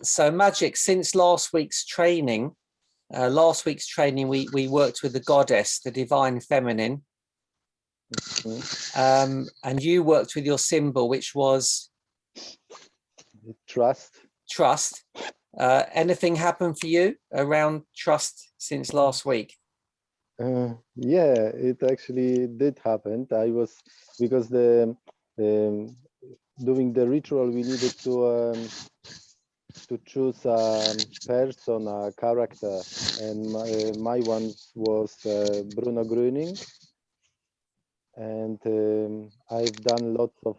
So Magic, since last week's training, we worked with the goddess, the divine feminine. And you worked with your symbol, which was trust. Anything happened for you around trust since last week? Yeah, it actually did happen. Because doing the ritual, we needed to choose a person, a character, and my one was Bruno Gröning. And I've done lots of,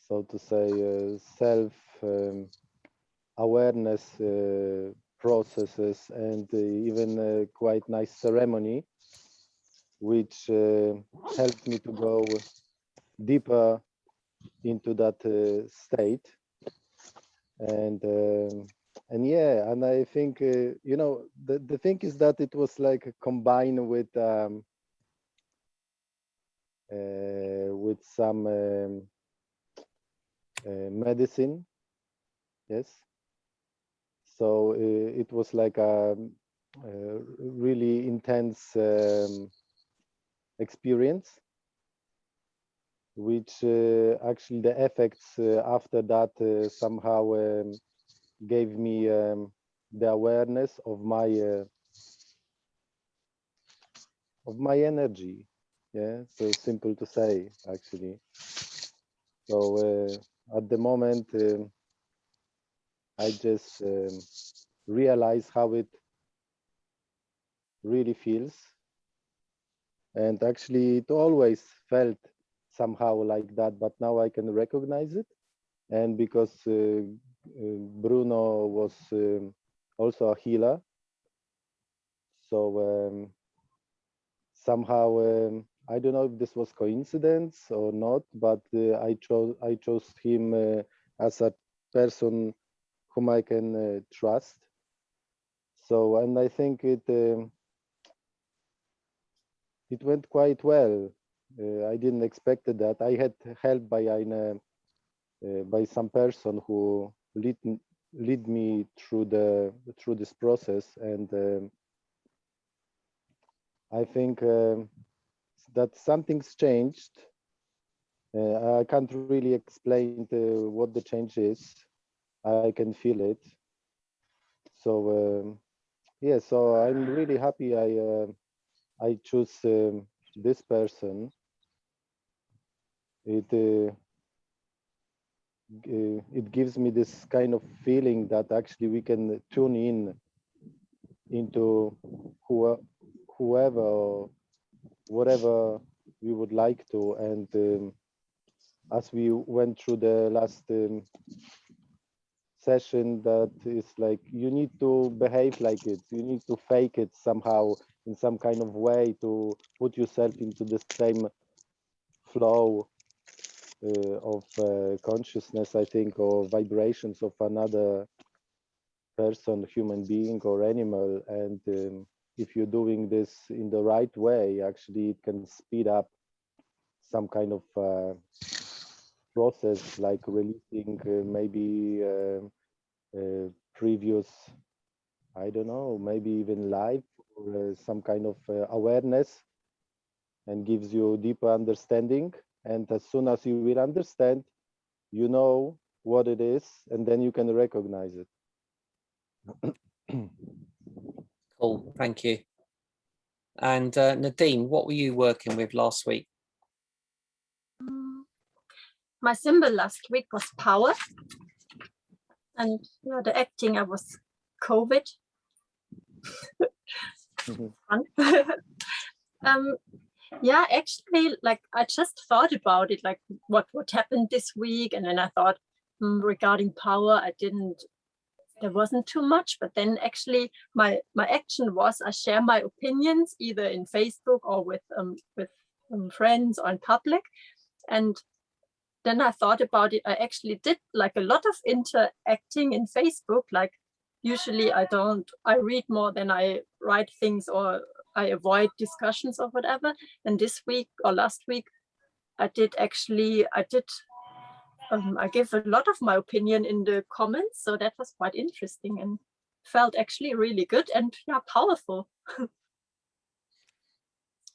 so to say, self-awareness processes, and even quite nice ceremony, which helped me to go deeper into that state. And yeah, and I think the thing is that it was like combined with some medicine. Yes, so it was like a really intense experience, which actually the effects after that somehow gave me the awareness of my energy. Yeah, so simple to say, actually. So at the moment, I just realize how it really feels. And actually, it always felt somehow like that, but now I can recognize it. And because Bruno was also a healer, so somehow I don't know if this was coincidence or not, but I chose him as a person whom I can trust. So, and I think it went quite well. I didn't expect that. I had help by some person who lead me through this process, and I think that something's changed. I can't really explain what the change is. I can feel it. So yeah, so I'm really happy I choose this person. It gives me this kind of feeling that actually we can tune into whoever or whatever we would like to. And as we went through the last session, that is like you need to behave like it. You need to fake it somehow in some kind of way to put yourself into the same flow of consciousness, I think, or vibrations of another person, human being or animal. And if you're doing this in the right way, actually it can speed up some kind of process, like releasing maybe previous, I don't know, maybe even life or some kind of awareness, and gives you deeper understanding. And as soon as you will understand, you know what it is, and then you can recognize it. Cool, thank you. And Nadine, what were you working with last week? My symbol last week was power, and the acting I was COVID. Yeah, actually, like I just thought about it, like what happened this week, and then I thought regarding power, there wasn't too much, but then actually my action was I share my opinions either in Facebook or with friends or in public. And then I thought about it. I actually did like a lot of interacting in Facebook. Like usually I read more than I write things, or I avoid discussions or whatever. And this week or last week, I did I gave a lot of my opinion in the comments, so that was quite interesting and felt actually really good and yeah, powerful.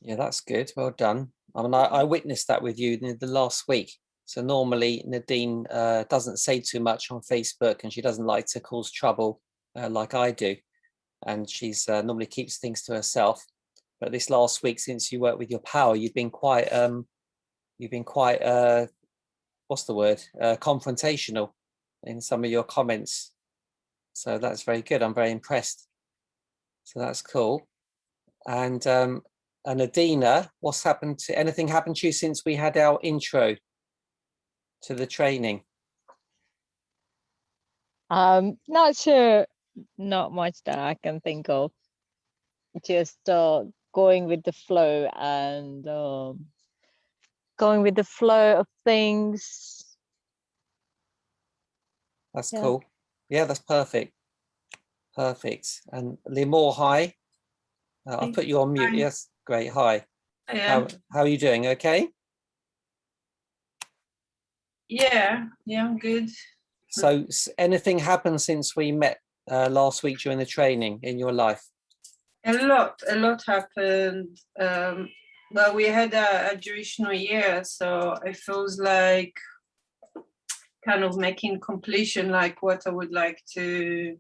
Yeah, that's good. Well done. I mean, I witnessed that with you the last week. So normally Nadine doesn't say too much on Facebook, and she doesn't like to cause trouble like I do. And she's normally keeps things to herself. But this last week, since you worked with your power, you've been quite what's the word? Confrontational in some of your comments. So that's very good. I'm very impressed. So that's cool. And Adina, what's happened to anything happened to you since we had our intro to the training? Not sure, not much that I can think of. Just going with the flow and going with the flow of things. That's Yeah. cool. Yeah, that's perfect. Perfect. And Limor, hi. I'll put you on mute. Hi. Yes, great. Hi. Yeah, How are you doing? Okay. yeah, I'm good. So anything happened since we met last week during the training in your life? A lot happened. Well, we had a Jewish New Year, so it feels like kind of making completion, like what I would like to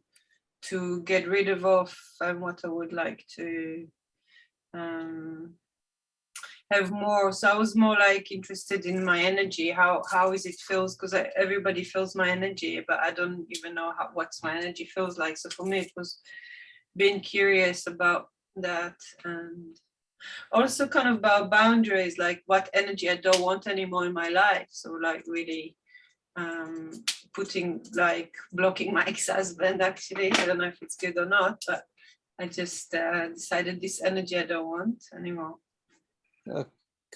get rid of and what I would like to have more. So I was more like interested in my energy. How is it feels, because everybody feels my energy, but I don't even know what's my energy feels like. So for me, it was being curious about that, and also kind of about boundaries, like what energy I don't want anymore in my life. So like really putting, like blocking my ex-husband. Actually, I don't know if it's good or not, but I just decided this energy I don't want anymore.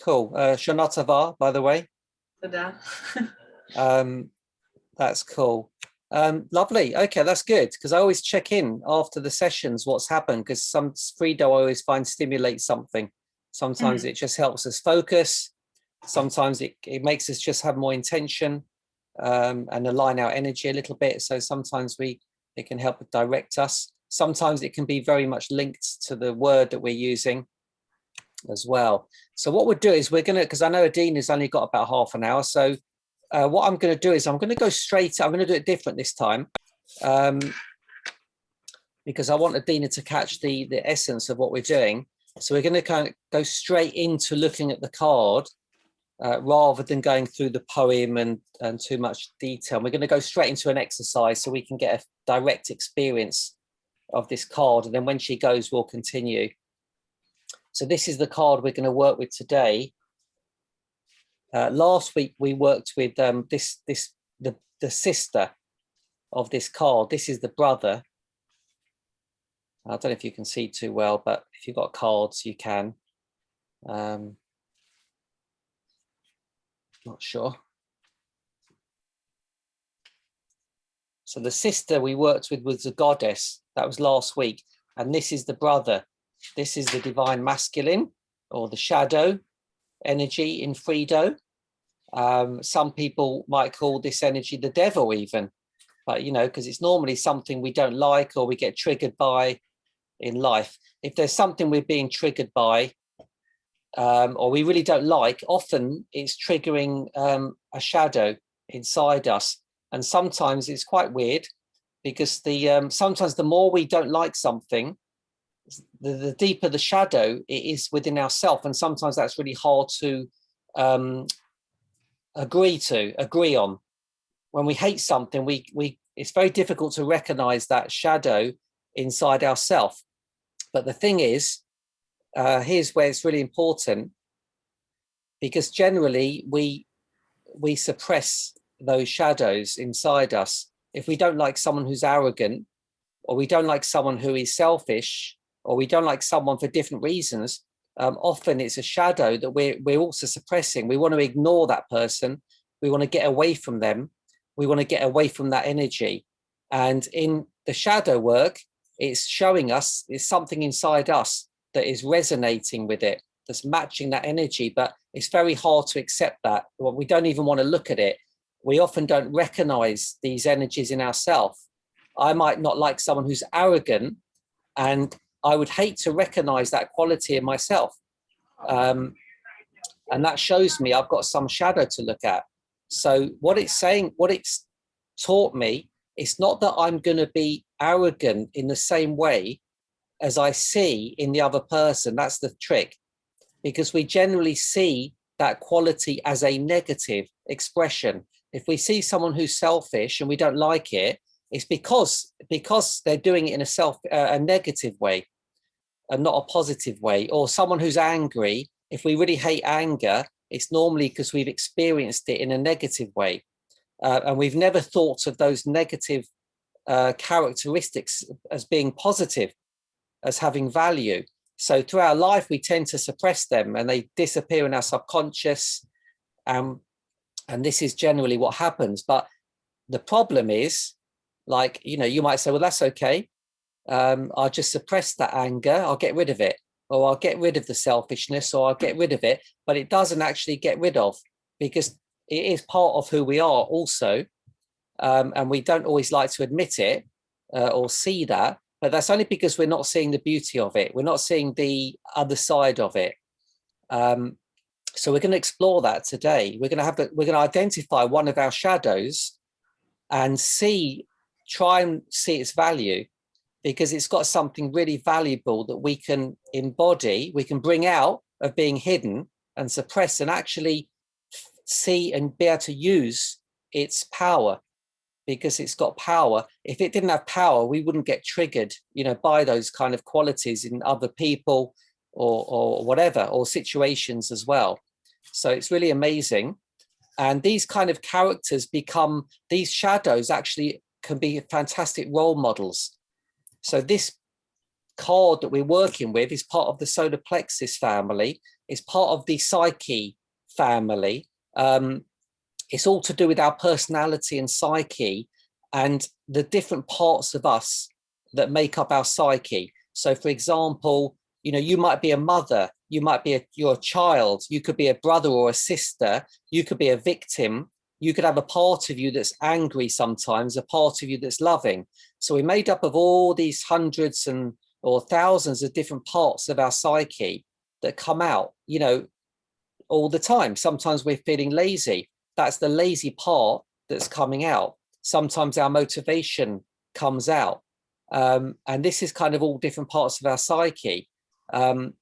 Cool. Shana Tova, by the way. Ta-da. That's cool. Lovely. Okay, that's good, because I always check in after the sessions what's happened, because some Frido I always find stimulates something. Sometimes it just helps us focus. Sometimes it makes us just have more intention and align our energy a little bit. So sometimes it can help direct us. Sometimes it can be very much linked to the word that we're using as well. So what we'll do is we're going to, because I know Adina's only got about half an hour. So what I'm going to do is I'm going to go straight, I'm going to do it different this time, because I want Adina to catch the essence of what we're doing. So we're going to kind of go straight into looking at the card rather than going through the poem and too much detail. We're going to go straight into an exercise so we can get a direct experience of this card. And then when she goes, we'll continue. So this is the card we're going to work with today. Last week we worked with the sister of this card. This is the brother. I don't know if you can see too well, but if you've got cards, you can. Not sure. So the sister we worked with was the goddess. That was last week. And this is the brother. This is the divine masculine, or the shadow energy in Frido. Some people might call this energy the devil even, but because it's normally something we don't like or we get triggered by in life. If there's something we're being triggered by or we really don't like, often it's triggering a shadow inside us. And sometimes it's quite weird, because sometimes the more we don't like something, the deeper the shadow it is within ourselves. And sometimes that's really hard to agree on. When we hate something, it's very difficult to recognize that shadow inside ourselves. But the thing is, here's where it's really important, because generally we suppress those shadows inside us. If we don't like someone who's arrogant, or we don't like someone who is selfish, or we don't like someone for different reasons, often it's a shadow that we're also suppressing. We want to ignore that person. We want to get away from them. We want to get away from that energy. And in the shadow work, it's showing us it's something inside us that is resonating with it, that's matching that energy. But it's very hard to accept that. Well, we don't even want to look at it. we often don't recognize these energies in ourselves. I might not like someone who's arrogant, and I would hate to recognize that quality in myself. And that shows me I've got some shadow to look at. So what it's saying, what it's taught me, it's not that I'm going to be arrogant in the same way as I see in the other person. That's the trick, because we generally see that quality as a negative expression. If we see someone who's selfish and we don't like it, it's because they're doing it in a negative way and not a positive way. Or someone who's angry, if we really hate anger, it's normally because we've experienced it in a negative way. And we've never thought of those negative characteristics as being positive, as having value. So through our life, we tend to suppress them and they disappear in our subconscious. And this is generally what happens. But the problem is, like, you know, you might say, well, that's okay. I'll just suppress that anger. I'll get rid of it. Or I'll get rid of the selfishness, or I'll get rid of it. But it doesn't actually get rid of, because it is part of who we are also. And we don't always like to admit it or see that. But that's only because we're not seeing the beauty of it. We're not seeing the other side of it. So we're going to explore that today. We're going to identify one of our shadows and try and see its value, because it's got something really valuable that we can embody, we can bring out of being hidden and suppressed, and actually see and be able to use its power, because it's got power. If it didn't have power, we wouldn't get triggered, you know, by those kind of qualities in other people or whatever, or situations as well. So it's really amazing. And these kind of characters these shadows actually can be fantastic role models. So this card that we're working with is part of the solar plexus family. It's part of the psyche family. It's all to do with our personality and psyche and the different parts of us that make up our psyche. So for example, you know, you might be a mother, you might be you're a child, you could be a brother or a sister, you could be a victim, you could have a part of you that's angry sometimes, a part of you that's loving. So we're made up of all these hundreds or thousands of different parts of our psyche that come out, you know, all the time. Sometimes we're feeling lazy. That's the lazy part that's coming out. Sometimes our motivation comes out. And this is kind of all different parts of our psyche. And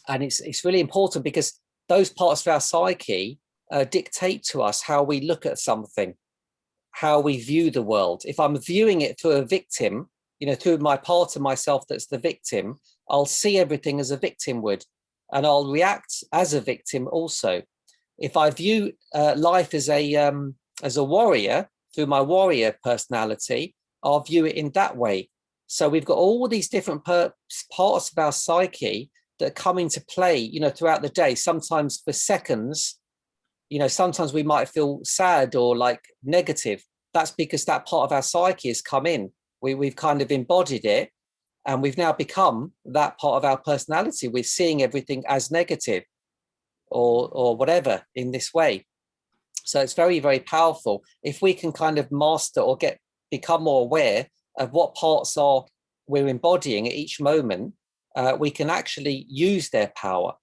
it's really important, because those parts of our psyche dictate to us how we look at something, how we view the world. If I'm viewing it through a victim, you know, through my part of myself that's the victim, I'll see everything as a victim would, and I'll react as a victim also. If I view life as a warrior, through my warrior personality, I'll view it in that way. So we've got all these different parts of our psyche that come into play, you know, throughout the day, sometimes for seconds. You know, sometimes we might feel sad or like negative. That's because that part of our psyche has come in. We've kind of embodied it, and we've now become that part of our personality. We're seeing everything as negative or whatever in this way. So it's very, very powerful. If we can kind of master or become more aware of what parts we're embodying at each moment, we can actually use their power.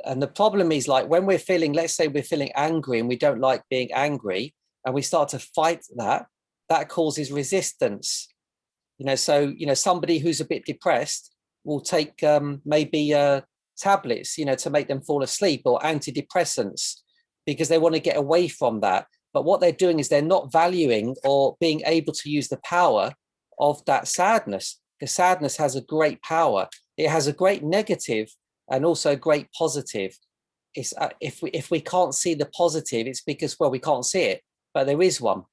And the problem is, like, when we're feeling, let's say we're feeling angry and we don't like being angry, and we start to fight that causes resistance. You know, so, you know, somebody who's a bit depressed will take maybe tablets, you know, to make them fall asleep, or antidepressants, because they want to get away from that. But what they're doing is they're not valuing or being able to use the power of that sadness, because sadness has a great power. It has a great negative and also a great positive. It's if we can't see the positive, it's because, well, we can't see it, but there is one.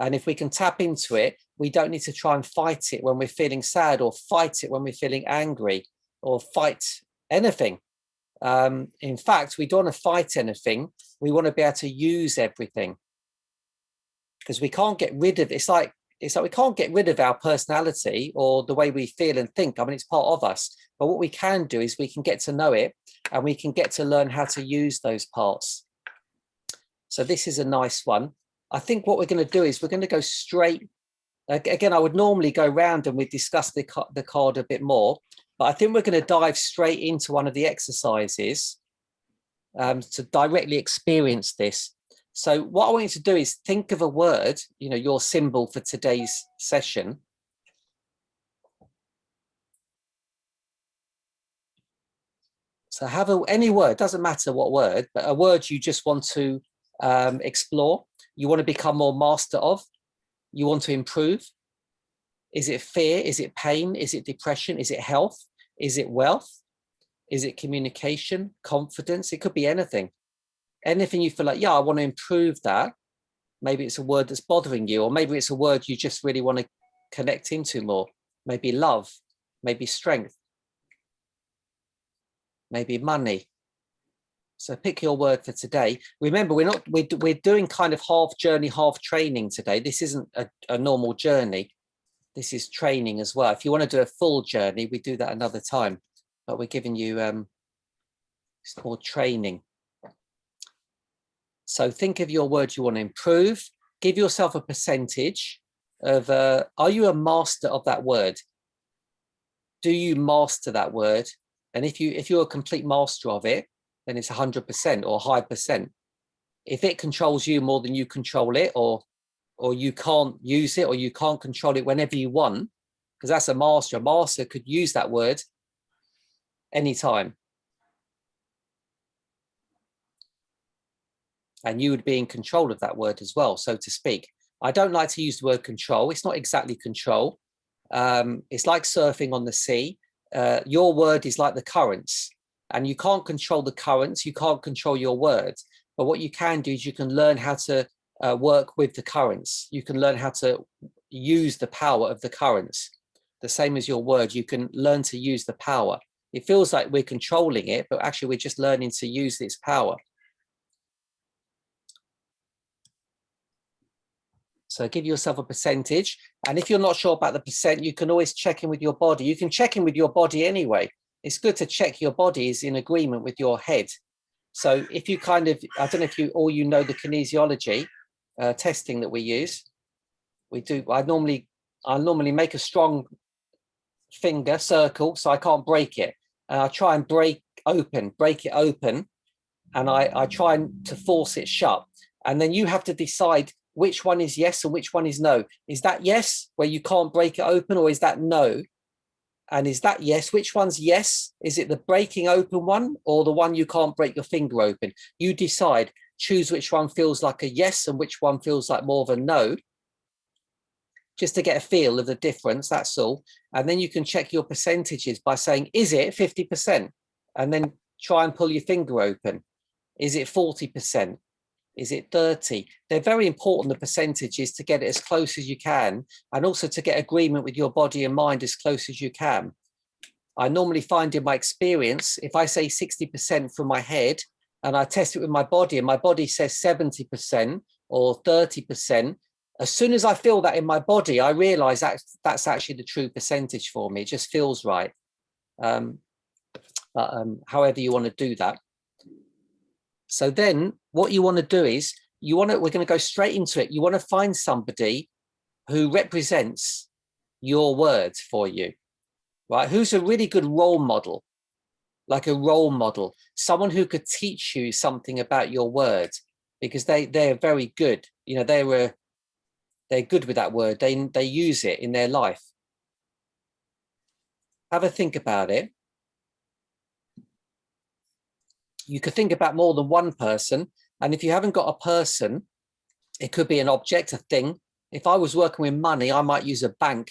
And if we can tap into it, we don't need to try and fight it when we're feeling sad, or fight it when we're feeling angry, or fight anything. In fact, we don't want to fight anything. We want to be able to use everything, because we can't get rid of, it's like we can't get rid of our personality or the way we feel and think. I mean, it's part of us. But what we can do is we can get to know it, and we can get to learn how to use those parts. So this is a nice one. I think what we're going to do is we're going to go straight. Again, I would normally go round and we discuss the card a bit more, but I think we're going to dive straight into one of the exercises to directly experience this. So what I want you to do is think of a word, you know, your symbol for today's session. So have any word, doesn't matter what word, but a word you just want to explore, you want to become more master of, you want to improve. Is it fear? Is it pain? Is it depression? Is it health? Is it wealth? Is it communication, confidence? It could be anything. Anything you feel like, yeah, I want to improve that. Maybe it's a word that's bothering you, or maybe it's a word you just really want to connect into more. Maybe love, maybe strength, maybe money. So pick your word for today. Remember, we're doing kind of half journey, half training today. This isn't a normal journey. This is training as well. If you want to do a full journey, we do that another time, but we're giving you it's more training. So think of your word you want to improve. Give yourself a percentage of, are you a master of that word? Do you master that word? And if you're a complete master of it, then it's 100% or high percent. If it controls you more than you control it, or you can't use it, or you can't control it whenever you want, because that's a master. A master could use that word anytime. And you would be in control of that word as well, so to speak. I don't like to use the word control. It's not exactly control. It's like surfing on the sea. Your word is like the currents, and you can't control the currents. You can't control your words. But what you can do is you can learn how to work with the currents. You can learn how to use the power of the currents. The same as your word, you can learn to use the power. It feels like we're controlling it, but actually we're just learning to use its power. So give yourself a percentage. And if you're not sure about the percent, you can always check in with your body. You can check in with your body anyway. It's good to check your body is in agreement with your head. So if you kind of, I don't know if you know the kinesiology testing that we use. We do. I normally make a strong finger circle so I can't break it. And I try and break it open, and I try to force it shut. And then you have to decide which one is yes and which one is no. Is that yes, where you can't break it open, or is that no? And is that yes? Which one's yes? Is it the breaking open one, or the one you can't break your finger open? You decide, choose which one feels like a yes and which one feels like more of a no, just to get a feel of the difference, that's all. And then you can check your percentages by saying, is it 50%? And then try and pull your finger open. Is it 40%? Is it 30? They're very important, the percentages, to get it as close as you can, and also to get agreement with your body and mind as close as you can. I normally find in my experience, if I say 60% from my head and I test it with my body and my body says 70% or 30%, as soon as I feel that in my body, I realize that that's actually the true percentage for me. It just feels right. However you want to do that. So then what you want to do is we're going to go straight into it. You want to find somebody who represents your words for you, right? Who's a really good role model, like a role model, someone who could teach you something about your words, because they're very good. You know, they're good with that word. They use it in their life. Have a think about it. You could think about more than one person. And if you haven't got a person, it could be an object, a thing. If I was working with money, I might use a bank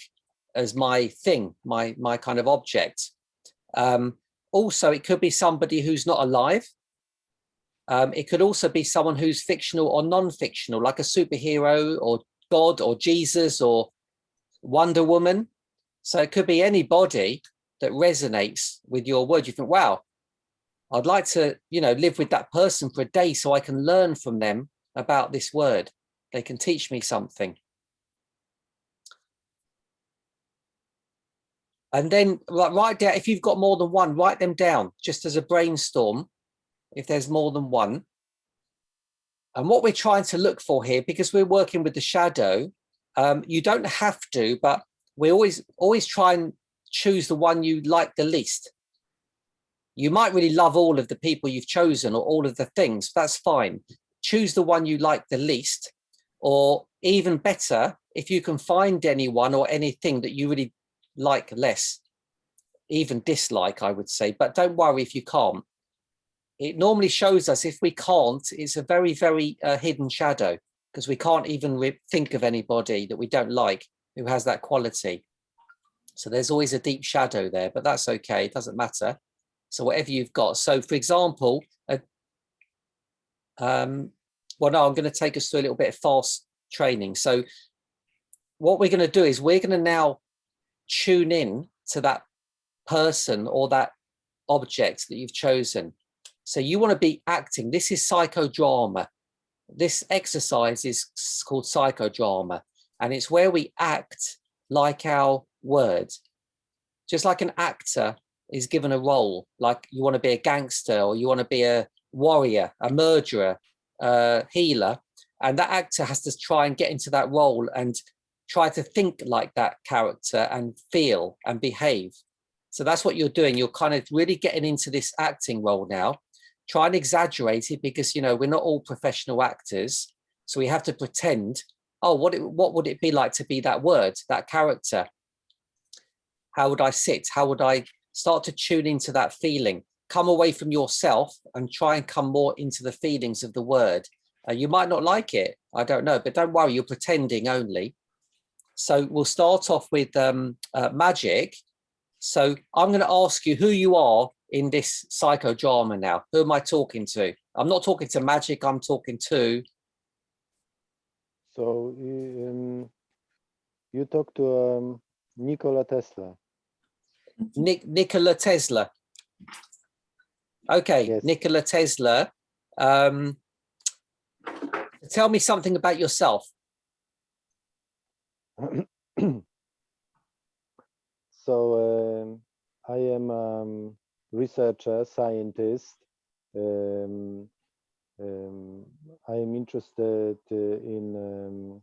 as my thing, my kind of object. Also, it could be somebody who's not alive. It could also be someone who's fictional or non-fictional, like a superhero or God or Jesus or Wonder Woman. So it could be anybody that resonates with your word. You think, wow, I'd like to, live with that person for a day so I can learn from them about this word. They can teach me something. And then write down, if you've got more than one, write them down just as a brainstorm, if there's more than one. And what we're trying to look for here, because we're working with the shadow, you don't have to, but we always try and choose the one you like the least. You might really love all of the people you've chosen or all of the things. That's fine. Choose the one you like the least, or even better, if you can find anyone or anything that you really like less, even dislike, I would say, but don't worry if you can't. It normally shows us if we can't, it's a very, very hidden shadow, because we can't even think of anybody that we don't like who has that quality. So there's always a deep shadow there, but that's okay. It doesn't matter. So whatever you've got. So for example, well, no, I'm going to take us through a little bit of fast training. So what we're going to do is we're going to now tune in to that person or that object that you've chosen. So you want to be acting. This is psychodrama. This exercise is called psychodrama, and it's where we act like our words. Just like an actor is given a role, like you want to be a gangster or you want to be a warrior, a murderer, a healer, and that actor has to try and get into that role and try to think like that character and feel and behave. So that's what you're doing. You're kind of really getting into this acting role now. Try and exaggerate it, because, you know, we're not all professional actors. So we have to pretend, oh, what would it be like to be that word, that character? How would I sit? How would I start to tune into that feeling? Come away from yourself and try and come more into the feelings of the word. You might not like it, I don't know, but don't worry, you're pretending only. So we'll start off with magic. So I'm going to ask you who you are in this psychodrama now. Who am I talking to? I'm not talking to magic, I'm talking to... So you talk to Nikola Tesla. Nikola Tesla. Okay, Yes. Nikola Tesla. Tell me something about yourself. So I am researcher, scientist. I am interested in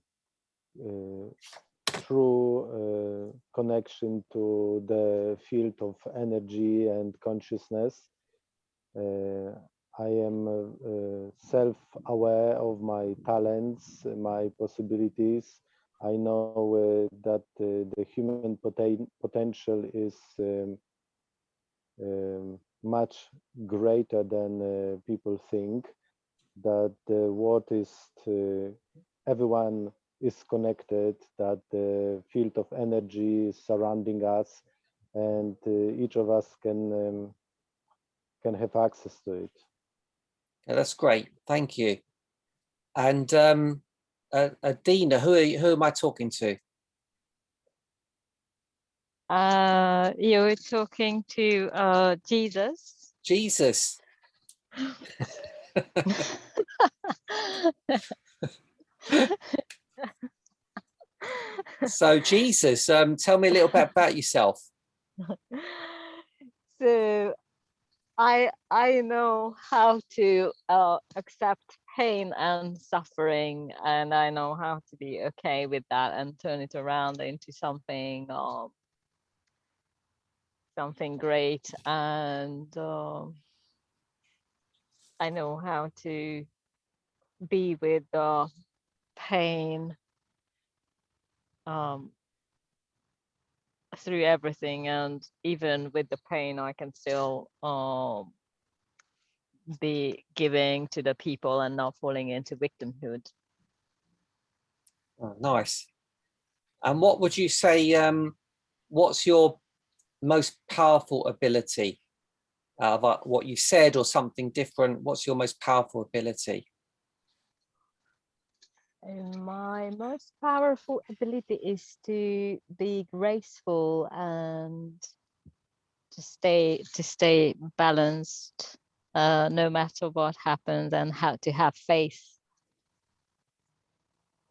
true connection to the field of energy and consciousness. I am self-aware of my talents, my possibilities. I know that the human potential is much greater than people think, that what is everyone is connected, that the field of energy is surrounding us, and each of us can have access to it. Yeah, that's great, thank you. And Adina, who am I talking to? You're talking to Jesus. Jesus. So Jesus, tell me a little bit about yourself. So I know how to accept pain and suffering, and I know how to be okay with that and turn it around into something something great. And I know how to be with the pain through everything, and even with the pain I can still be giving to the people and not falling into victimhood. Oh, nice. And what would you say, what's your most powerful ability? What you said or something different, what's your most powerful ability? And my most powerful ability is to be graceful and to stay balanced no matter what happens, and how to have faith.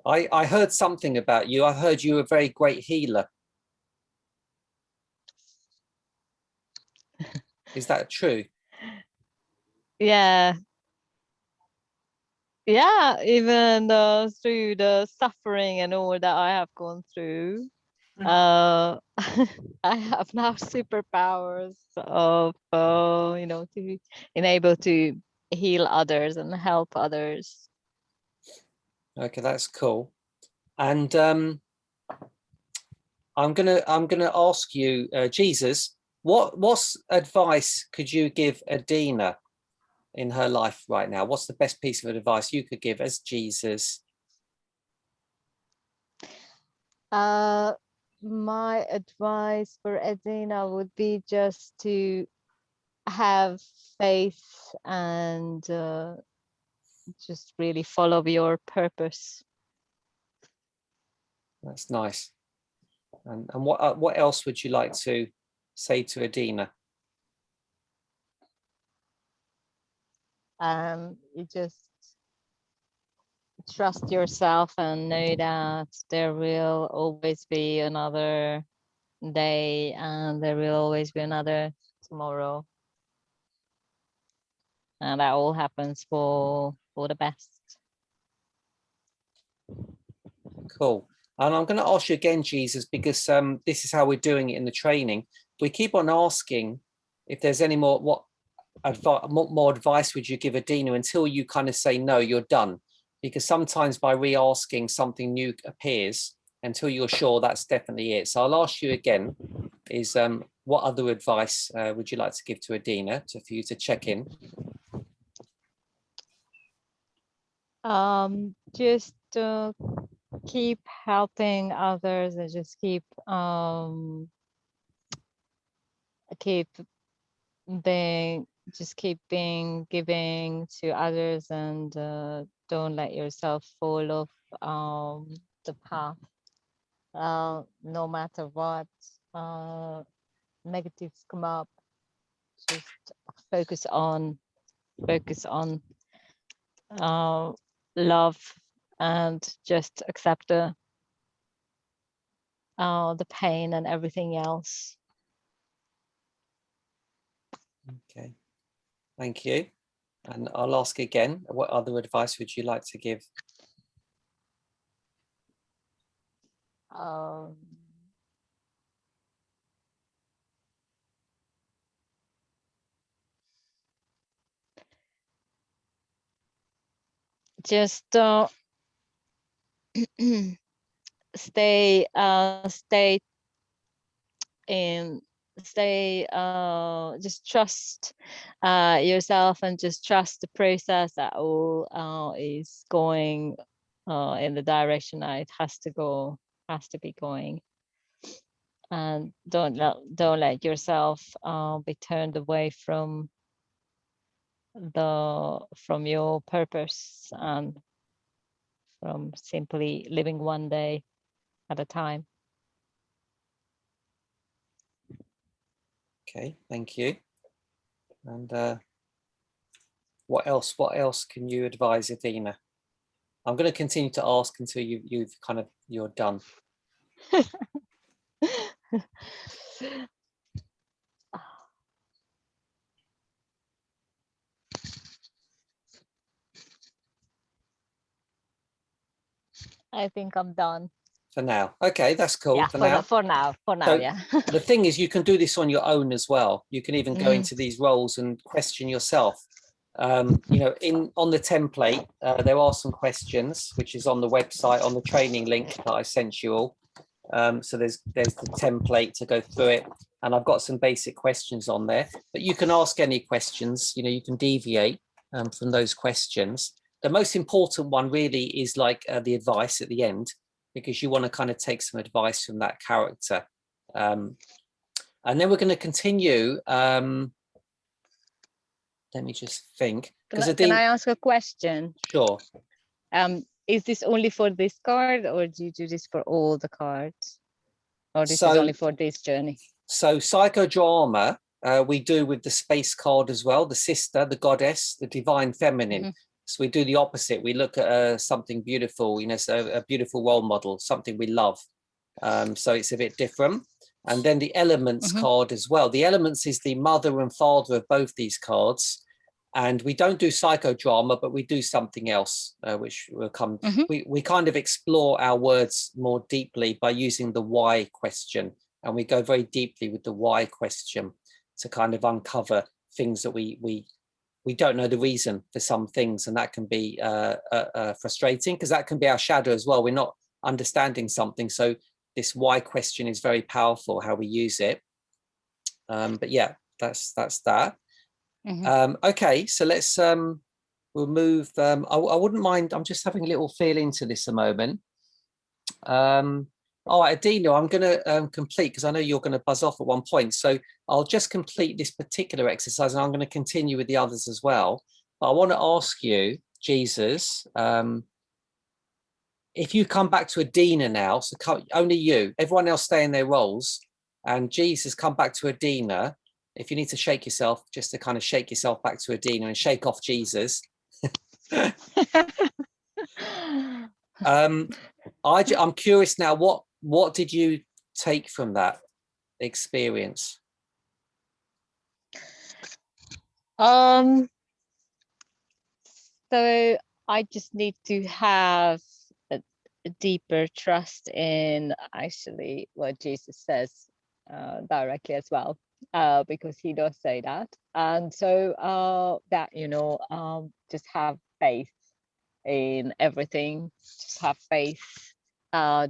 I heard something about you. I heard you were a very great healer. Is that true? Yeah, yeah, even through the suffering and all that I have gone through, I have now superpowers of, to enable to heal others and help others. Okay, that's cool. And I'm gonna ask you, Jesus, what's advice could you give Adina in her life right now? What's the best piece of advice you could give as Jesus? My advice for Adina would be just to have faith and just really follow your purpose. That's nice. And what else would you like to say to Adina? You just trust yourself and know that there will always be another day and there will always be another tomorrow. And that all happens for the best. Cool. And I'm going to ask you again, Jesus, because this is how we're doing it in the training. We keep on asking if there's any more, what more advice would you give Adina until you kind of say, no, you're done. Because sometimes by re-asking, something new appears until you're sure that's definitely it. So I'll ask you again, is what other advice would you like to give to Adina for you to check in? Just keep helping others and just keep being giving to others, and don't let yourself fall off the path, no matter what negatives come up. Just focus on love and just accept the pain and everything else. Okay, thank you. And I'll ask again, what other advice would you like to give? Just stay just trust yourself and just trust the process that all is going in the direction that it has to be going, and don't let yourself be turned away from your purpose and from simply living one day at a time. Okay, thank you. And what else can you advise Adina? I'm going to continue to ask until you're done. I think I'm done. For now. Okay, that's cool. Yeah, for now. For now, So yeah. The thing is, you can do this on your own as well. You can even go into these roles and question yourself. On the template, there are some questions, which is on the website, on the training link that I sent you all. So there's the template to go through it. And I've got some basic questions on there, but you can ask any questions, you can deviate from those questions. The most important one really is like the advice at the end, because you want to kind of take some advice from that character. And then we're going to continue. Let me just think. Can I ask a question? Sure. Is this only for this card, or do you do this for all the cards? Or this is only for this journey? So psychodrama, we do with the space card as well, the sister, the goddess, the divine feminine. So we do the opposite. We look at something beautiful, so a beautiful role model, something we love. So it's a bit different. And then the elements card as well. The elements is the mother and father of both these cards. And we don't do psychodrama, but we do something else, which will come. We kind of explore our words more deeply by using the why question. And we go very deeply with the why question to kind of uncover things that we don't know the reason for some things. And that can be frustrating, because that can be our shadow as well. We're not understanding something. So this why question is very powerful, how we use it. But yeah, that's that. Okay, so let's we'll move. I wouldn't mind. I'm just having a little feel into this a moment. All right, Adina, I'm going to complete, because I know you're going to buzz off at one point. So I'll just complete this particular exercise, and I'm going to continue with the others as well. But I want to ask you, Jesus, if you come back to Adina now, so only you, everyone else stay in their roles, and Jesus, come back to Adina. If you need to shake yourself, just to kind of shake yourself back to Adina and shake off Jesus. I'm curious now, what did you take from that experience? So I just need to have a deeper trust in actually what Jesus says directly as well, because he does say that. And so that, just have faith in everything, just have faith,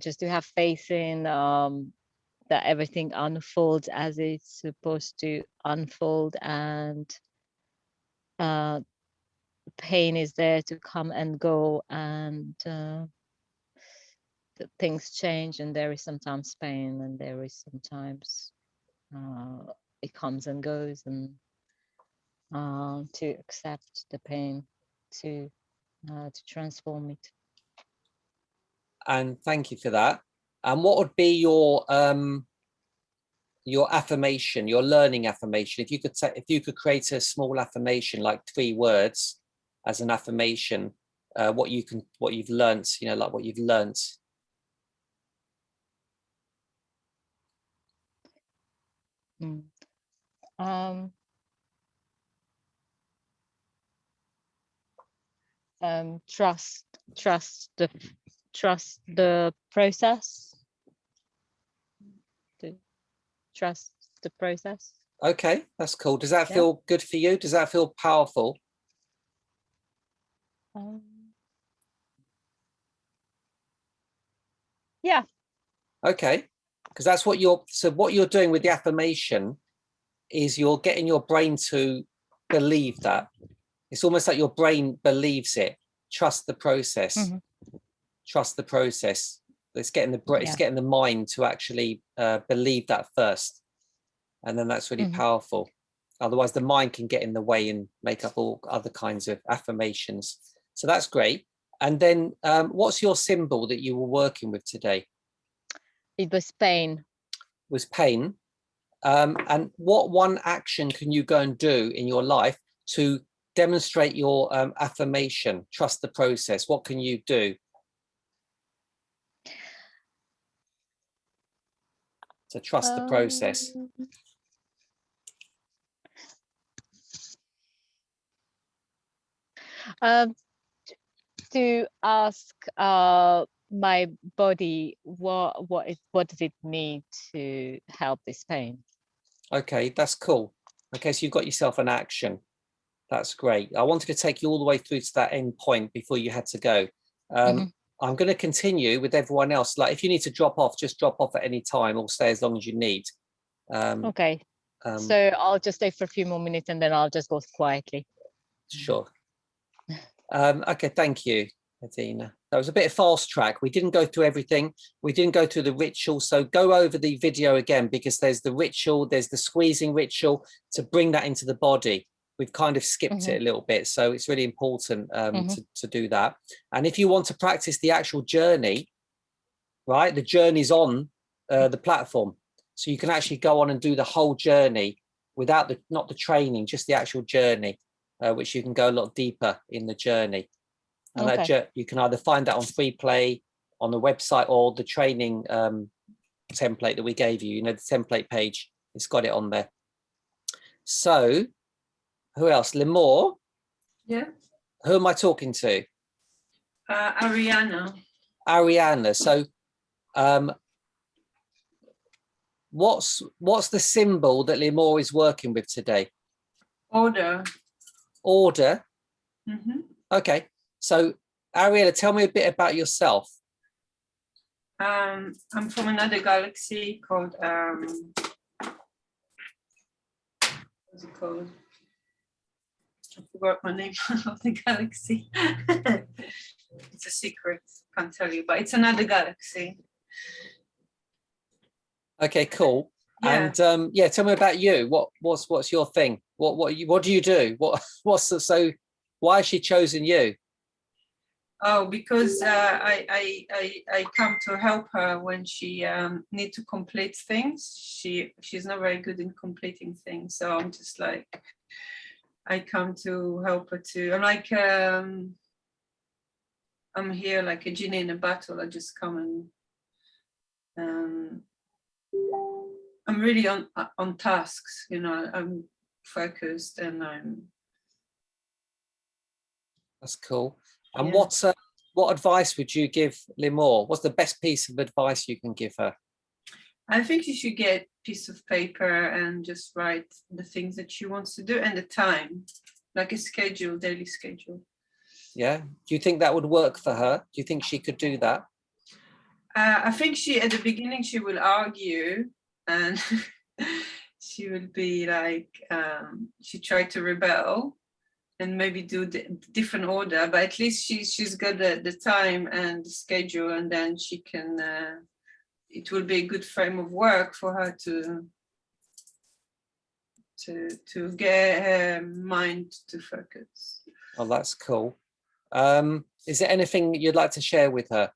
just to have faith in that everything unfolds as it's supposed to unfold, and pain is there to come and go, and things change, and there is sometimes pain, and there is sometimes it comes and goes, and to accept the pain, to transform it. And thank you for that. And what would be your affirmation, your learning affirmation? If you could create a small affirmation, like 3 words as an affirmation, what you've learnt, like what you've learnt. Trust the process. Trust the process. Okay, that's cool. Does that feel good for you? Does that feel powerful? Yeah. Okay, because that's what what you're doing with the affirmation is you're getting your brain to believe that. It's almost like your brain believes it. Trust the process. Trust the process. It's getting the mind to actually believe that first, and then that's really powerful. Otherwise, the mind can get in the way and make up all other kinds of affirmations. So that's great. And then, what's your symbol that you were working with today? It was pain. Was pain. And what one action can you go and do in your life to demonstrate your affirmation? Trust the process. What can you do to trust the process? To ask my body what does it need to help this pain. Okay, that's cool. Okay, so you've got yourself an action. That's great. I wanted to take you all the way through to that end point before you had to go. I'm going to continue with everyone else. Like, if you need to drop off, just drop off at any time, or stay as long as you need. Okay. So I'll just stay for a few more minutes, and then I'll just go quietly. Sure. Okay, thank you, Adina. That was a bit of fast track. We didn't go through everything. We didn't go through the ritual. So go over the video again, because there's the ritual, there's the squeezing ritual to bring that into the body. We've kind of skipped it a little bit. So it's really important to do that. And if you want to practice the actual journey, right, the journey's on the platform. So you can actually go on and do the whole journey without not the training, just the actual journey. Which you can go a lot deeper in the journey. And that you can either find that on Free Play on the website, or the training template that we gave you, the template page, it's got it on there. So who else? Limor, Yeah. Who am I talking to? Ariana. Ariana. So what's the symbol that Limor is working with today? Order. Order. Hmm. Okay. So Ariana, tell me a bit about yourself. I'm from another galaxy called what's it called? I forgot my name of the galaxy. It's a secret, can't tell you, but it's another galaxy. Okay, cool. Yeah. And yeah, tell me about you. What's your thing? What do you do? So why has she chosen you? Oh, because I come to help her when she need to complete things. She's not very good in completing things, so I'm just like, I come to help her too. I'm like I'm here like a genie in a bottle. I just come and I'm really on tasks. You know, I'm focused and I'm. That's cool. And Yeah. what advice would you give Limor? What's the best piece of advice you can give her? I think you should get a piece of paper and just write the things that she wants to do and the time, like a schedule, daily schedule. Yeah. Do you think that would work for her? Do you think she could do that? I think at the beginning, she will argue and she will be like, she tried to rebel and maybe do the different order, but at least she's got the time and the schedule, and then she can, it will be a good frame of work for her to get her mind to focus. Oh, that's cool. Is there anything you'd like to share with her?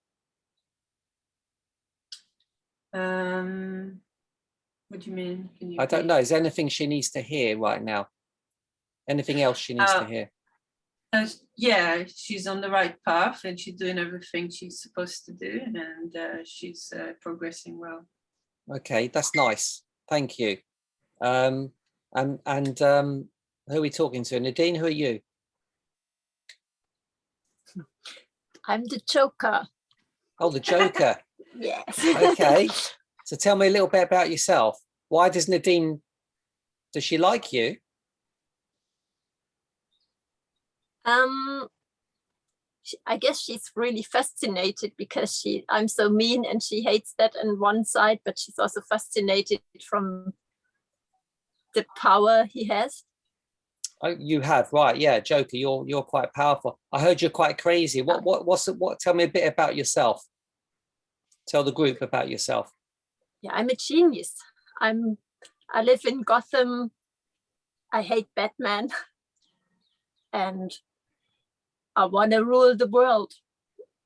What do you mean? Can you I don't know. Is there anything she needs to hear right now? Anything else she needs to hear? Yeah, she's on the right path and she's doing everything she's supposed to do, and she's progressing well. Okay, that's nice. Thank you. And who are we talking to? Nadine, who are you? I'm the Joker. Oh, the Joker. Yes. Okay. So tell me a little bit about yourself. Why does Nadine, does she like you? I guess she's really fascinated because I'm so mean and she hates that on one side, but she's also fascinated from the power he has. Oh, you have, right? Yeah, Joker, you're quite powerful. I heard you're quite crazy. What? Tell me a bit about yourself. Tell the group about yourself. Yeah, I'm a genius. I live in Gotham. I hate Batman, and I want to rule the world.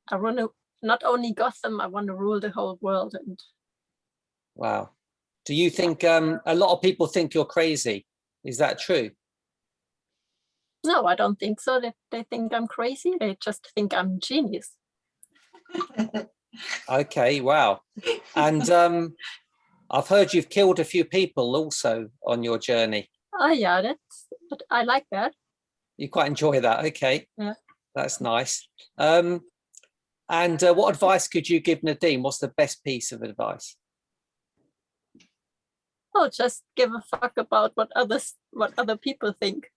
I want to not only Gotham. I want to rule the whole world. And wow, do you think a lot of people think you're crazy? Is that true? no, I don't think so. They think I'm crazy. They just think I'm a genius. Okay, wow. And I've heard you've killed a few people also on your journey. Oh yeah, I like that. You quite enjoy that. Okay, yeah, that's nice. And what advice could you give Nadine? What's the best piece of advice? Oh, just give a fuck about what other people think.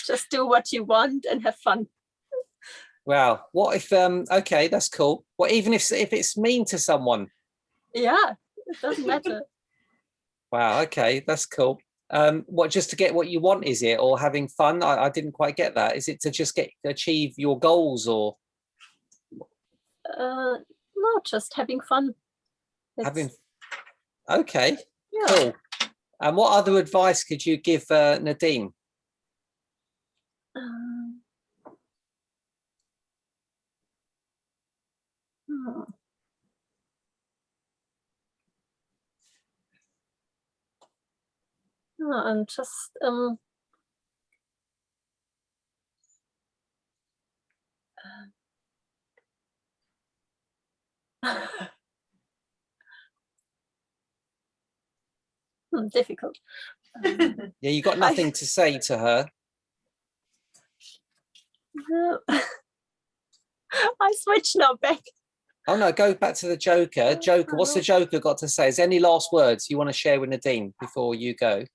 Just do what you want and have fun. Wow. What if okay, that's cool. What even if it's mean to someone? Yeah, it doesn't matter. Wow, okay, that's cool. What, just to get what you want, is it, or having fun? I didn't quite get that. Is it to just achieve your goals, or no, just having fun. having? Okay, yeah. cool. And what other advice could you give Nadine? And just difficult. Yeah, you got nothing to say to her. I switch now back. Oh no, go back to the Joker. Joker, what's the Joker got to say? Is there any last words you want to share with Nadine before you go?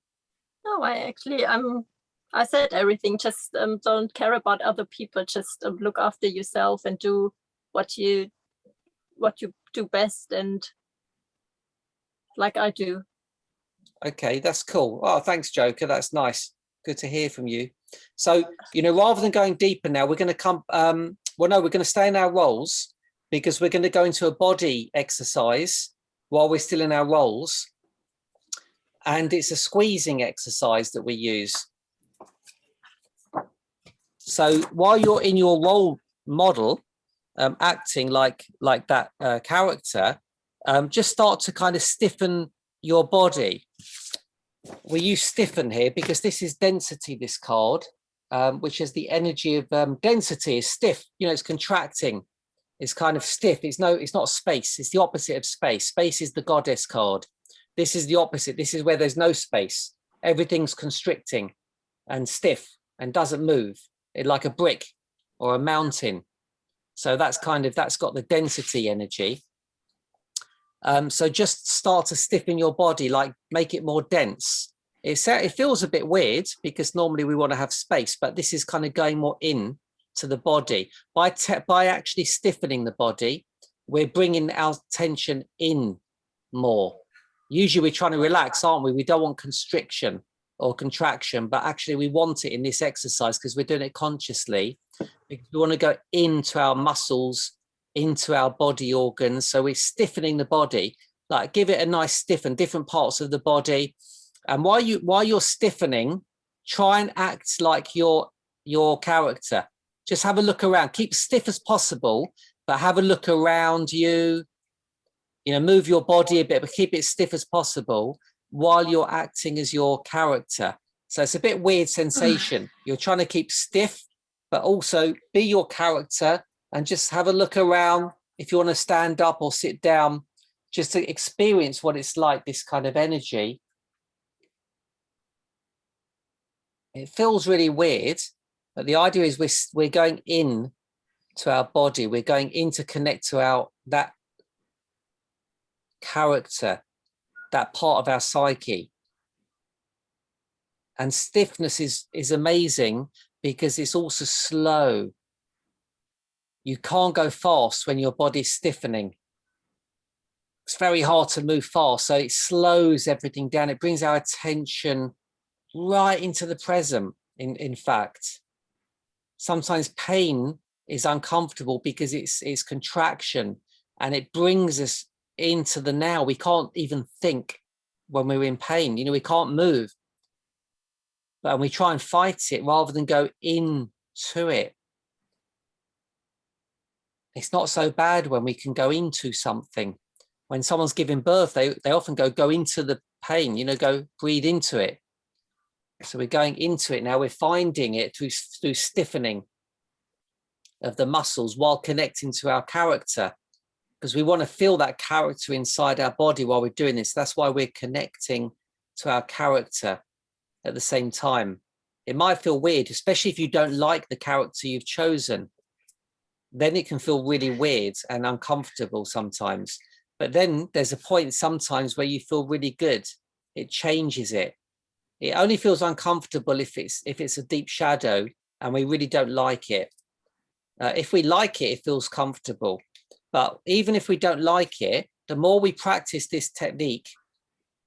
No, I said everything. Just don't care about other people. Just look after yourself and do what you do best, and like I do. Okay, that's cool. Oh, thanks, Joker. That's nice. Good to hear from you. So, you know, rather than going deeper now, we're going to come, well, no, we're going to stay in our roles because we're going to go into a body exercise while we're still in our roles. And it's a squeezing exercise that we use. So while you're in your role model, acting like that character, just start to kind of stiffen your body. We use stiffen here because this is density, this card, which is the energy of density is stiff, you know, it's contracting. It's kind of stiff. It's not space. It's the opposite of space. Space is the goddess card. This is the opposite. This is where there's no space. Everything's constricting and stiff and doesn't move. It's like a brick or a mountain. So that's got the density energy. So just start to stiffen your body, like make it more dense. It feels a bit weird because normally we want to have space, but this is kind of going more in to the body. By actually stiffening the body, we're bringing our tension in more. Usually we're trying to relax, aren't we? We don't want constriction or contraction, but actually we want it in this exercise because we're doing it consciously. Because we want to go into our muscles, into our body organs. So we're stiffening the body, like give it a nice stiffen, different parts of the body. And while you're stiffening, try and act like your character. Just have a look around, keep stiff as possible, but have a look around you, you know, move your body a bit, but keep it stiff as possible while you're acting as your character. So it's a bit weird sensation. You're trying to keep stiff, but also be your character and just have a look around. If you want to stand up or sit down, just to experience what it's like, this kind of energy. It feels really weird, but the idea is we're going in to our body. We're going in to connect to that character, that part of our psyche. And stiffness is amazing because it's also slow. You can't go fast when your body's stiffening. It's very hard to move fast, so it slows everything down. It brings our attention right into the present, in fact. Sometimes pain is uncomfortable because it's contraction, and it brings us into the now. We can't even think when we're in pain. You know, we can't move. But we try and fight it rather than go into it. It's not so bad when we can go into something. When someone's giving birth, they often go into the pain, you know, go breathe into it. So we're going into it now. We're finding it through stiffening of the muscles while connecting to our character, because we want to feel that character inside our body while we're doing this. That's why we're connecting to our character at the same time. It might feel weird, especially if you don't like the character you've chosen. Then it can feel really weird and uncomfortable sometimes. But then there's a point sometimes where you feel really good. It changes it. It only feels uncomfortable if it's a deep shadow and we really don't like it. If we like it, it feels comfortable. But even if we don't like it, the more we practice this technique,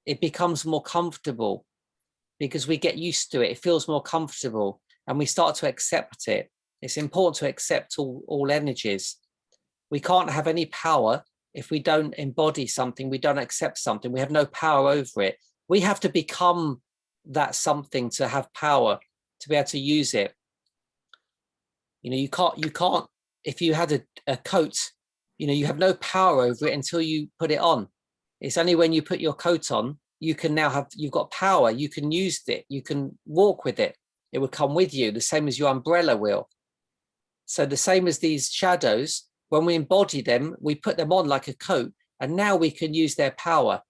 it becomes more comfortable because we get used to it. It feels more comfortable and we start to accept it. It's important to accept all energies. We can't have any power if we don't embody something, we don't accept something, we have no power over it. We have to become that something to have power, to be able to use it. You know, you can't, if you had a coat, you know, you have no power over it until you put it on. It's only when you put your coat on, you've got power, you can use it, you can walk with it. It will come with you, the same as your umbrella will. So the same as these shadows, when we embody them, we put them on like a coat, and now we can use their power.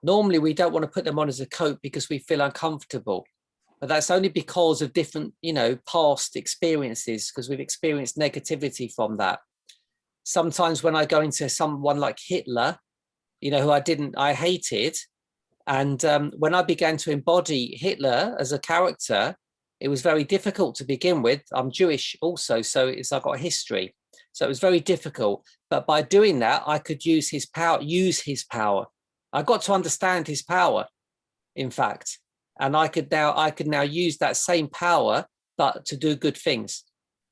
Normally, we don't want to put them on as a coat because we feel uncomfortable. but that's only because of different, you know, past experiences, because we've experienced negativity from that. Sometimes when I go into someone like Hitler, you know, who I hated, and when I began to embody Hitler as a character, it was very difficult to begin with. I'm Jewish also, so I've got a history. So it was very difficult. But by doing that, I could use his power. I got to understand his power, in fact. And I could now use that same power, but to do good things,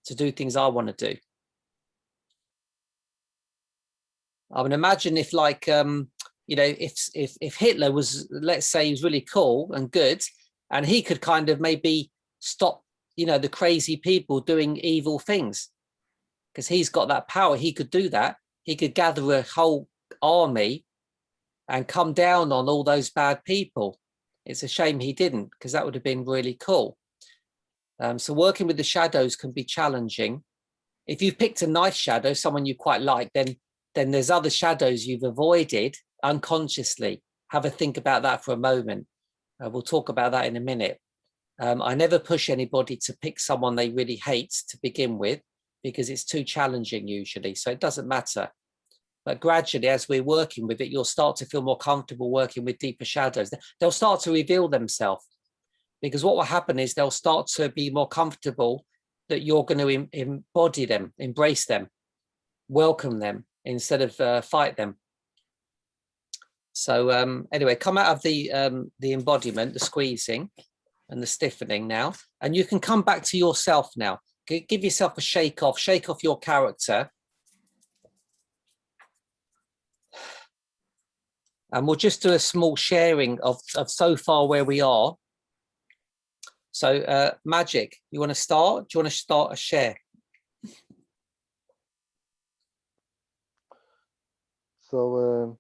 to do things I want to do. I mean, imagine if, like, you know, if Hitler was, let's say, he was really cool and good, and he could kind of maybe stop, you know, the crazy people doing evil things, because he's got that power. He could do that. He could gather a whole army and come down on all those bad people. It's a shame he didn't, because that would have been really cool. So working with the shadows can be challenging. If you've picked a nice shadow, someone you quite like, then there's other shadows you've avoided unconsciously. Have a think about that for a moment. We'll talk about that in a minute. I never push anybody to pick someone they really hate to begin with, because it's too challenging usually, so it doesn't matter. But gradually, as we're working with it, you'll start to feel more comfortable working with deeper shadows. They'll start to reveal themselves, because what will happen is they'll start to be more comfortable that you're going to embody them, embrace them, welcome them, instead of fight them. So anyway, come out of the embodiment, the squeezing and the stiffening now, and you can come back to yourself now. Give yourself a shake off your character. And we'll just do a small sharing of so far where we are. So Magic, you want to start? Do you want to start a share? So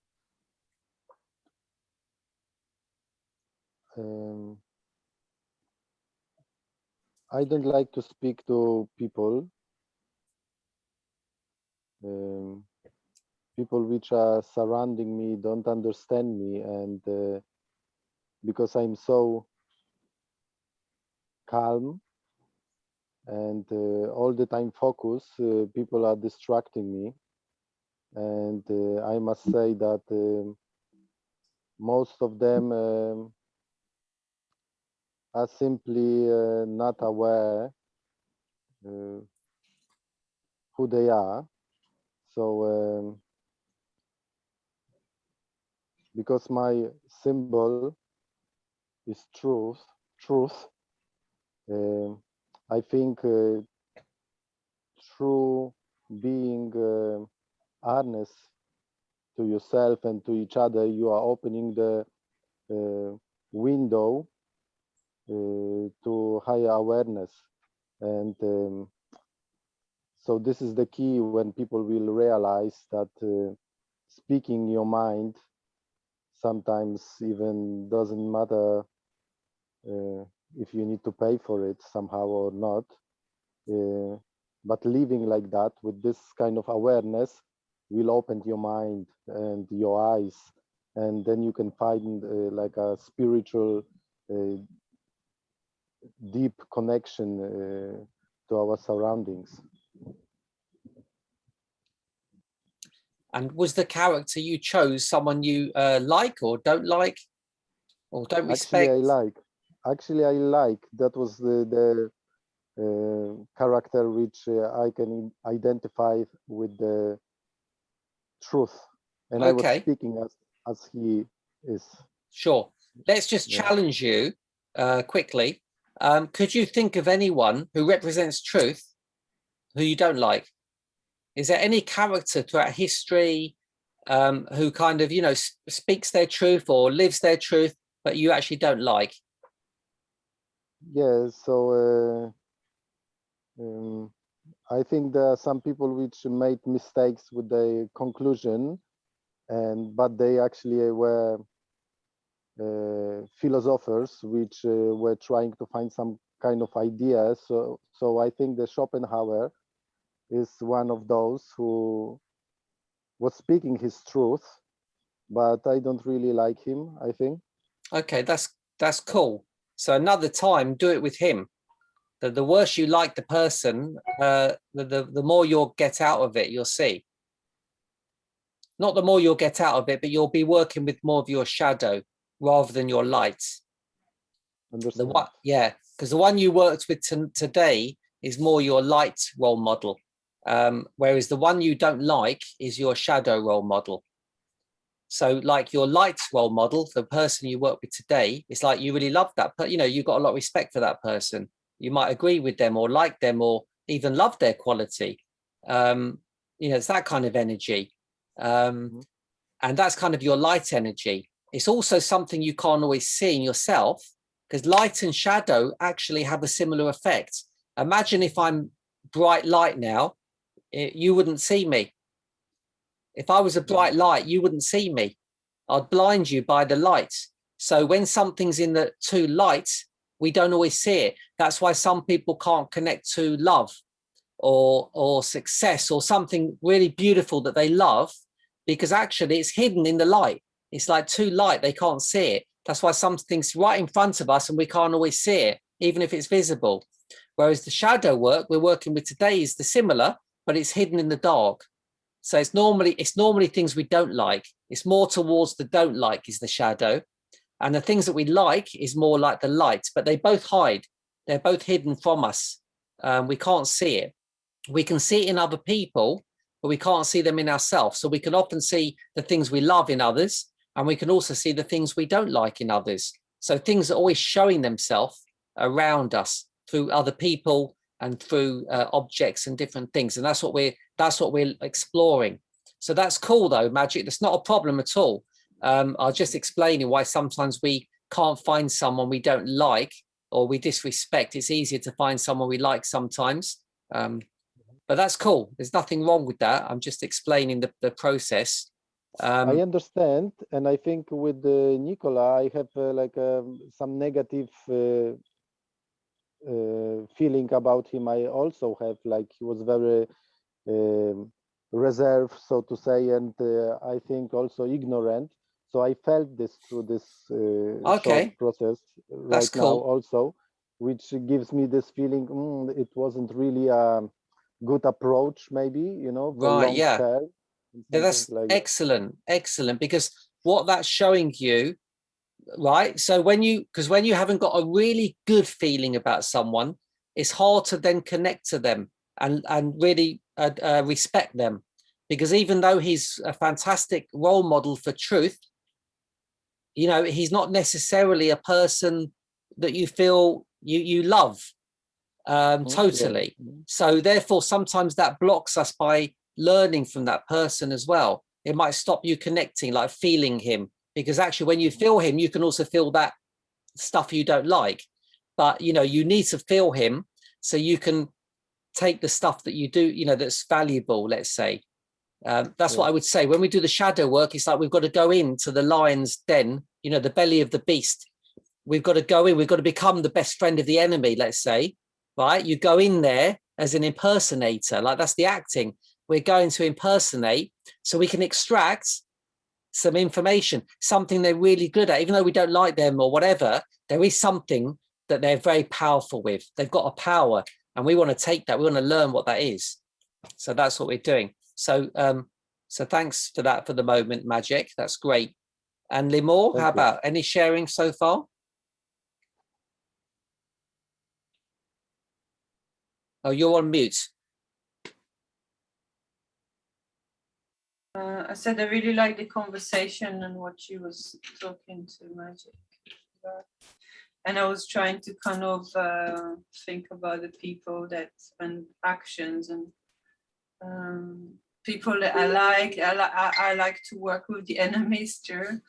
I don't like to speak to people. People which are surrounding me don't understand me, and because I'm so calm and all the time focus, people are distracting me. And I must say that most of them are simply not aware who they are. So because my symbol is truth, I think through being honest to yourself and to each other, you are opening the window to higher awareness. And so this is the key, when people will realize that speaking your mind sometimes even doesn't matter if you need to pay for it somehow or not. But living like that with this kind of awareness will open your mind and your eyes, and then you can find like a spiritual deep connection to our surroundings. And was the character you chose someone you like or don't like, or don't respect? Actually I like. That was the character which I can identify with the truth, and I was speaking as he is. Sure. Let's just challenge you quickly. Could you think of anyone who represents truth who you don't like? Is there any character throughout history who kind of, you know, speaks their truth or lives their truth, but you actually don't like? Yeah, so I think there are some people which made mistakes with the conclusion, but they actually were philosophers which were trying to find some kind of idea. So I think that Schopenhauer is one of those who was speaking his truth, but I don't really like him, I think. Okay, that's cool. So another time, do it with him. The worse you like the person, the more you'll get out of it, you'll see. Not the more you'll get out of it, but you'll be working with more of your shadow rather than your light. Understand. Yeah, because the one you worked with today is more your light role model, whereas the one you don't like is your shadow role model. So like your light role model, the person you work with today, it's like you really love that, but you've got a lot of respect for that person. You might agree with them or like them or even love their quality. It's that kind of energy. And that's kind of your light energy. It's also something you can't always see in yourself, because light and shadow actually have a similar effect. Imagine if I'm bright light now, you wouldn't see me. If I was a bright light, you wouldn't see me. I'd blind you by the light. So when something's in the too light, we don't always see it. That's why some people can't connect to love or success or something really beautiful that they love, because actually it's hidden in the light. It's like too light, they can't see it. That's why something's right in front of us and we can't always see it, even if it's visible. Whereas the shadow work we're working with today is the similar, but it's hidden in the dark. So it's normally things we don't like. It's more towards the don't like is the shadow. And the things that we like is more like the light, but they both hide. They're both hidden from us. We can't see it. We can see it in other people, but we can't see them in ourselves. So we can often see the things we love in others, and we can also see the things we don't like in others. So things are always showing themselves around us through other people and through objects and different things. And that's what we're exploring. So that's cool though, Magic. That's not a problem at all. I'll just explain why sometimes we can't find someone we don't like or we disrespect. It's easier to find someone we like sometimes. But that's cool. There's nothing wrong with that. I'm just explaining the process. I understand, and I think with Nicola, I have some negative feeling about him. I also have, like, he was very reserved, so to say, and I think also ignorant. So I felt this through this short process right now also, which gives me this feeling it wasn't really a good approach, maybe, for long term. That's excellent, because what that's showing you, right? So when you haven't got a really good feeling about someone, it's hard to then connect to them and really respect them, because even though he's a fantastic role model for truth, he's not necessarily a person that you feel you love totally. So therefore, sometimes that blocks us by learning from that person as well. It might stop you connecting, like feeling him, because actually when you feel him, you can also feel that stuff you don't like. But, you need to feel him so you can take the stuff that you do, that's valuable, let's say. That's what I would say. When we do the shadow work, it's like we've got to go into the lion's den, the belly of the beast. We've got to go in, we've got to become the best friend of the enemy, let's say, right? You go in there as an impersonator, like that's the acting. We're going to impersonate so we can extract some information, something they're really good at, even though we don't like them or whatever. There is something that they're very powerful with. They've got a power, and we want to take that. We want to learn what that is. So that's what we're doing. So, so thanks for that for the moment, Magic. That's great. And Limor, how about any sharing so far? Oh, you're on mute. I said I really like the conversation and what she was talking to Magic about. And I was trying to kind of think about the people and actions and people that I like. I like to work with the enemies too.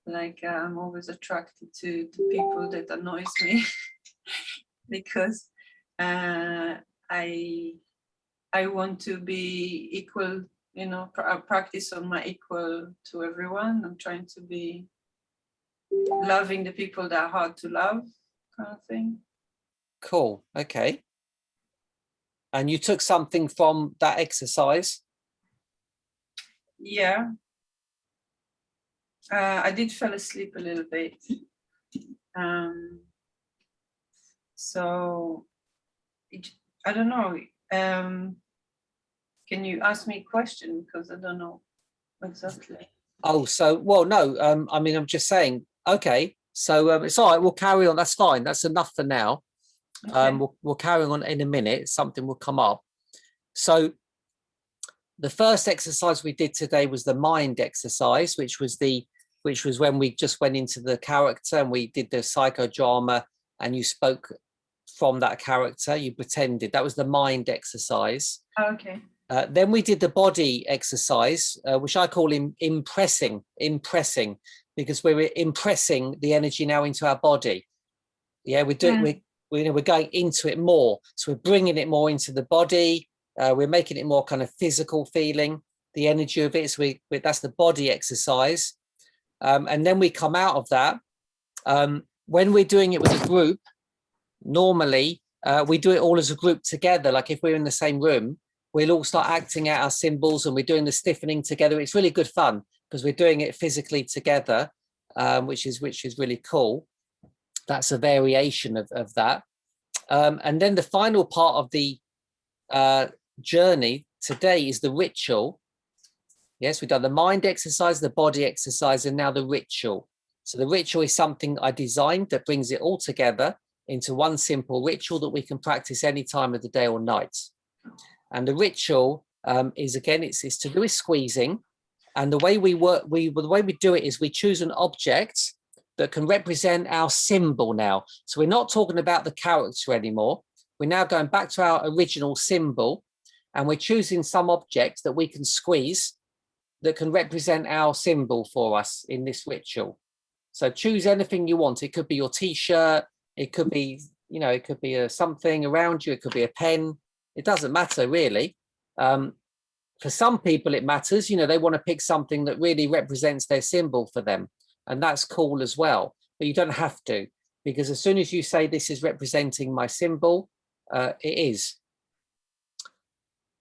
Like I'm always attracted to people that annoys me because I want to be equal. Practice on my equal to everyone. I'm trying to be loving the people that are hard to love, kind of thing. Cool. Okay. And you took something from that exercise? Yeah. I did fall asleep a little bit. So I don't know. Can you ask me a question, because I don't know exactly. Oh, so, well, no, I mean, I'm just saying, okay, so it's all right, we'll carry on. That's fine. That's enough for now. Okay. We'll carry on in a minute. Something will come up. So the first exercise we did today was the mind exercise, which was when we just went into the character and we did the psychodrama and you spoke from that character, you pretended. That was the mind exercise. Okay. Then we did the body exercise, which I call impressing, because we're impressing the energy now into our body. Yeah, we're doing, we're going into it more. So we're bringing it more into the body. We're making it more kind of physical feeling, the energy of it. So that's the body exercise. And then we come out of that. When we're doing it with a group, normally we do it all as a group together. Like if we're in the same room, we'll all start acting out our symbols and we're doing the stiffening together. It's really good fun because we're doing it physically together, which is really cool. That's a variation of that. And then the final part of the journey today is the ritual. Yes, we've done the mind exercise, the body exercise, and now the ritual. So the ritual is something I designed that brings it all together into one simple ritual that we can practice any time of the day or night. And the ritual is, again, it's to do with squeezing. And the way we do it is we choose an object that can represent our symbol now. So we're not talking about the character anymore. We're now going back to our original symbol, and we're choosing some object that we can squeeze that can represent our symbol for us in this ritual. So choose anything you want. It could be your T-shirt. It could be, it could be something around you. It could be a pen. It doesn't matter really. For some people, it matters. They want to pick something that really represents their symbol for them. And that's cool as well. But you don't have to, because as soon as you say this is representing my symbol, it is.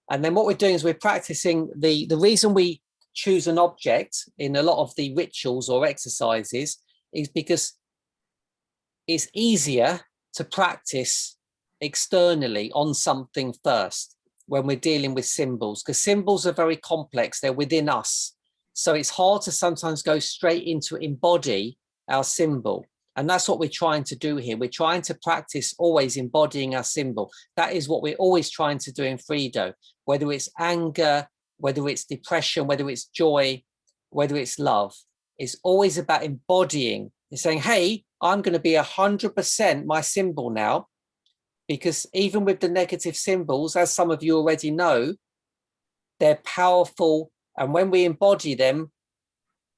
And then what we're doing is we're practicing the reason we choose an object in a lot of the rituals or exercises is because it's easier to practice externally on something first when we're dealing with symbols, because symbols are very complex. They're within us. So it's hard to sometimes go straight into embody our symbol. And that's what we're trying to do here. We're trying to practice always embodying our symbol. That is what we're always trying to do in Frido, whether it's anger, whether it's depression, whether it's joy, whether it's love. It's always about embodying. It's saying, hey, I'm going to be 100% my symbol now, because even with the negative symbols, as some of you already know, they're powerful. And when we embody them,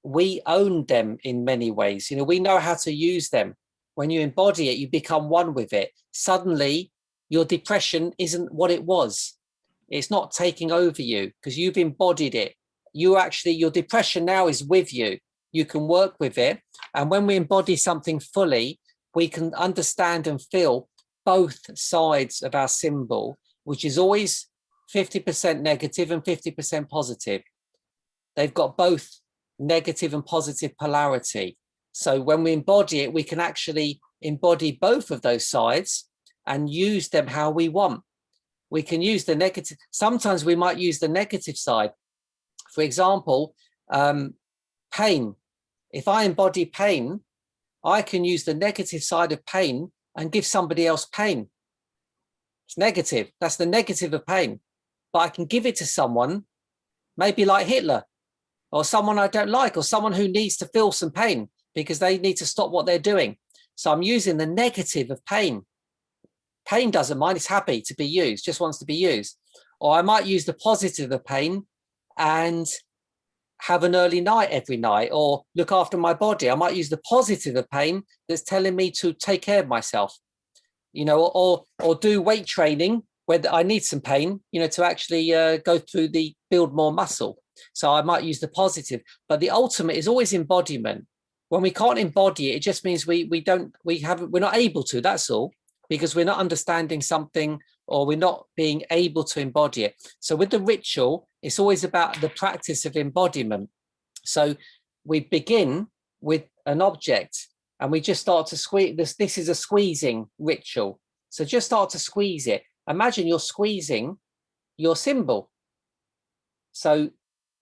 we own them in many ways. We know how to use them. When you embody it, you become one with it. Suddenly, your depression isn't what it was. It's not taking over you because you've embodied it. Your depression now is with you. You can work with it. And when we embody something fully, we can understand and feel both sides of our symbol, which is always 50% negative and 50% positive. They've got both negative and positive polarity. So when we embody it, we can actually embody both of those sides and use them how we want. We can use the negative. Sometimes we might use the negative side. For example, pain. If I embody pain, I can use the negative side of pain and give somebody else pain. It's negative. That's the negative of pain. But I can give it to someone, maybe like Hitler, or someone I don't like, or someone who needs to feel some pain because they need to stop what they're doing. So I'm using the negative of pain. Pain doesn't mind, it's happy to be used, just wants to be used. Or I might use the positive of pain and have an early night every night, or look after my body. I might use the positive of pain that's telling me to take care of myself, or do weight training where I need some pain, to actually go through build more muscle. So I might use the positive, but the ultimate is always embodiment. When we can't embody it, it just means we're not able to, that's all, because we're not understanding something or we're not being able to embody it. So with the ritual, it's always about the practice of embodiment. So we begin with an object and we just start to squeeze. This is a squeezing ritual. So just start to squeeze it. Imagine you're squeezing your symbol. So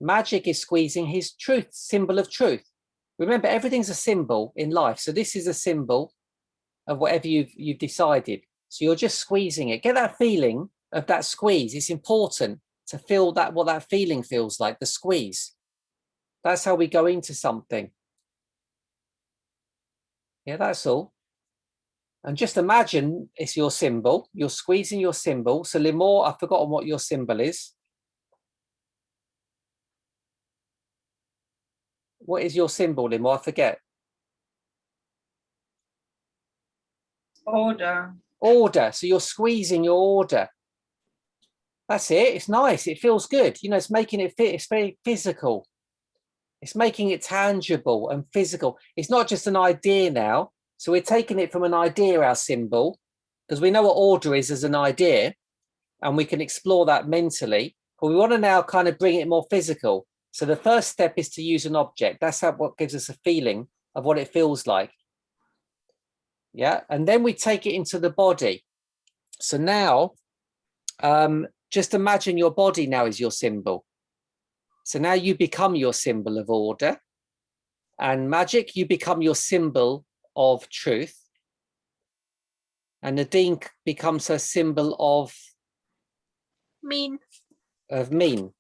Magic is squeezing his truth, symbol of truth. Remember, everything's a symbol in life. So this is a symbol of whatever you've decided. So you're just squeezing it. Get that feeling of that squeeze. It's important to feel that, what that feeling feels like, the squeeze. That's how we go into something. Yeah, that's all. And just imagine it's your symbol. You're squeezing your symbol. So Limor, I've forgotten what your symbol is. What is your symbol, Limor? I forget. Order. Order. So you're squeezing your order. That's it. It's nice. It feels good. You know, it's making it fit. It's very physical. It's making it tangible and physical. It's not just an idea now. So we're taking it from an idea, our symbol, because we know what order is as an idea, and we can explore that mentally. But we want to now kind of bring it more physical. So the first step is to use an object. That's what gives us a feeling of what it feels like. Yeah, and then we take it into the body. So now, just imagine your body now is your symbol. So now you become your symbol of order. And Magic, you become your symbol of truth. And Nadine becomes her symbol of Mean. mean.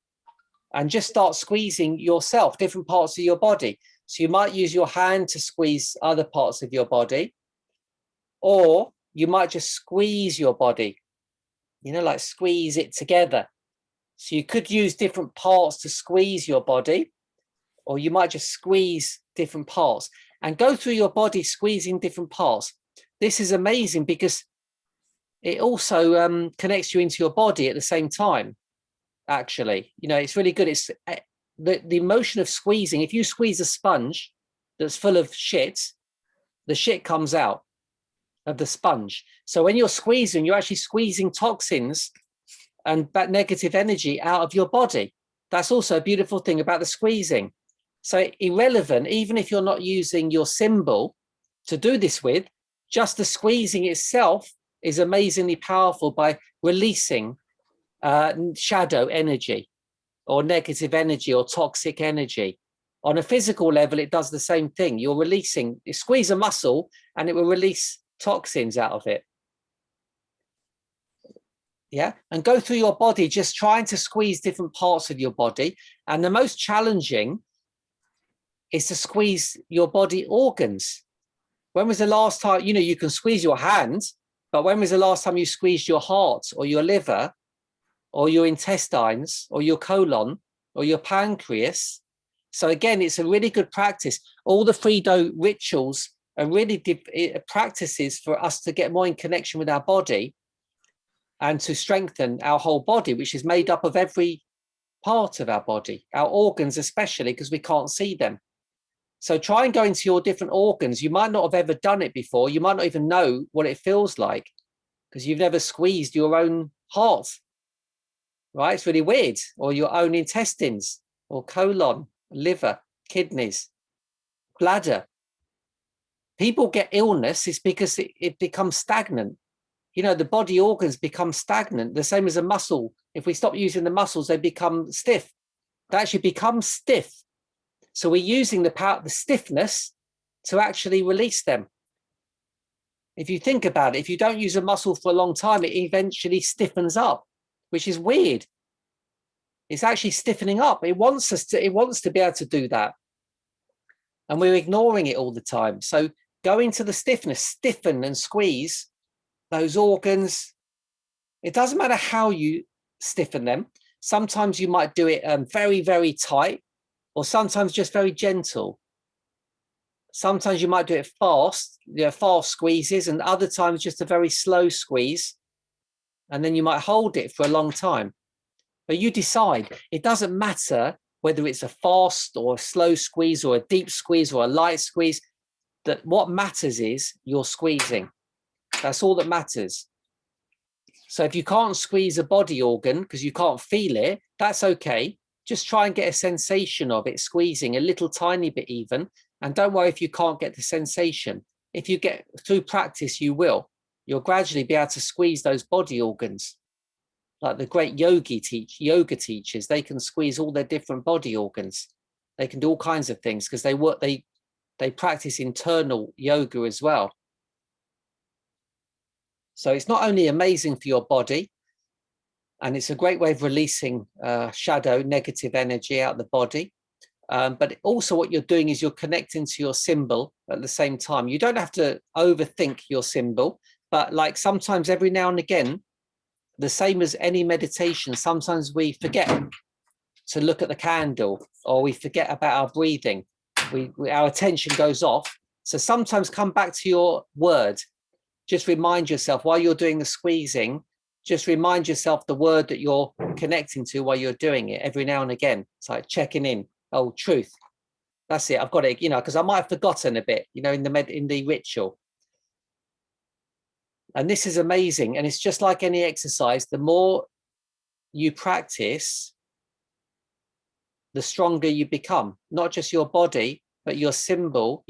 And just start squeezing yourself, different parts of your body. So you might use your hand to squeeze other parts of your body, or you might just squeeze your body, you know, like squeeze it together. So you could use different parts to squeeze your body, or you might just squeeze different parts and go through your body squeezing different parts. This is amazing because it also connects you into your body at the same time. Actually, you know, it's really good. It's the motion of squeezing. If you squeeze a sponge that's full of shit, the shit comes out of the sponge. So when you're squeezing, you're actually squeezing toxins and that negative energy out of your body. That's also a beautiful thing about the squeezing. So irrelevant, even if you're not using your symbol to do this with, just the squeezing itself is amazingly powerful by releasing shadow energy or negative energy or toxic energy. On a physical level, it does the same thing. You're releasing, you squeeze a muscle and it will release toxins out of it. Yeah, and go through your body, just trying to squeeze different parts of your body. And the most challenging is to squeeze your body organs. When was the last time, you know, you can squeeze your hand, but when was the last time you squeezed your heart or your liver or your intestines or your colon or your pancreas? So again, it's a really good practice. All the Free-Do rituals are really practices for us to get more in connection with our body and to strengthen our whole body, which is made up of every part of our body, our organs especially, because we can't see them. So try and go into your different organs. You might not have ever done it before. You might not even know what it feels like because you've never squeezed your own heart, right? It's really weird. Or your own intestines or colon, liver, kidneys, bladder. People get illness is because it becomes stagnant. You know, the body organs become stagnant, the same as a muscle. If we stop using the muscles, they become stiff. They actually become stiff. So we're using the power, the stiffness to actually release them. If you think about it, if you don't use a muscle for a long time, it eventually stiffens up, which is weird. It's actually stiffening up. It wants to be able to do that. And we're ignoring it all the time. So go into the stiffness, stiffen and squeeze those organs. It doesn't matter how you stiffen them. Sometimes you might do it very, very tight, or sometimes just very gentle. Sometimes you might do it fast, fast squeezes, and other times just a very slow squeeze. And then you might hold it for a long time. But you decide. It doesn't matter whether it's a fast or a slow squeeze or a deep squeeze or a light squeeze. That what matters is you're squeezing. That's all that matters. So if you can't squeeze a body organ because you can't feel it, that's okay. Just try and get a sensation of it squeezing a little tiny bit even. And don't worry if you can't get the sensation. If you get through practice, you will. you'll gradually be able to squeeze those body organs. Like the great yoga teachers, they can squeeze all their different body organs. They can do all kinds of things because they practice internal yoga as well. So it's not only amazing for your body, and it's a great way of releasing shadow, negative energy out of the body. But also what you're doing is you're connecting to your symbol at the same time. You don't have to overthink your symbol, but like sometimes every now and again, the same as any meditation, sometimes we forget to look at the candle, or we forget about our breathing. Our attention goes off. So sometimes come back to your word. Just remind yourself while you're doing the squeezing, just remind yourself the word that you're connecting to while you're doing it every now and again. It's like checking in. Oh, truth. That's it. I've got it, because I might have forgotten a bit, in the ritual. And this is amazing. And it's just like any exercise. The more you practice, the stronger you become. Not just your body, but your symbol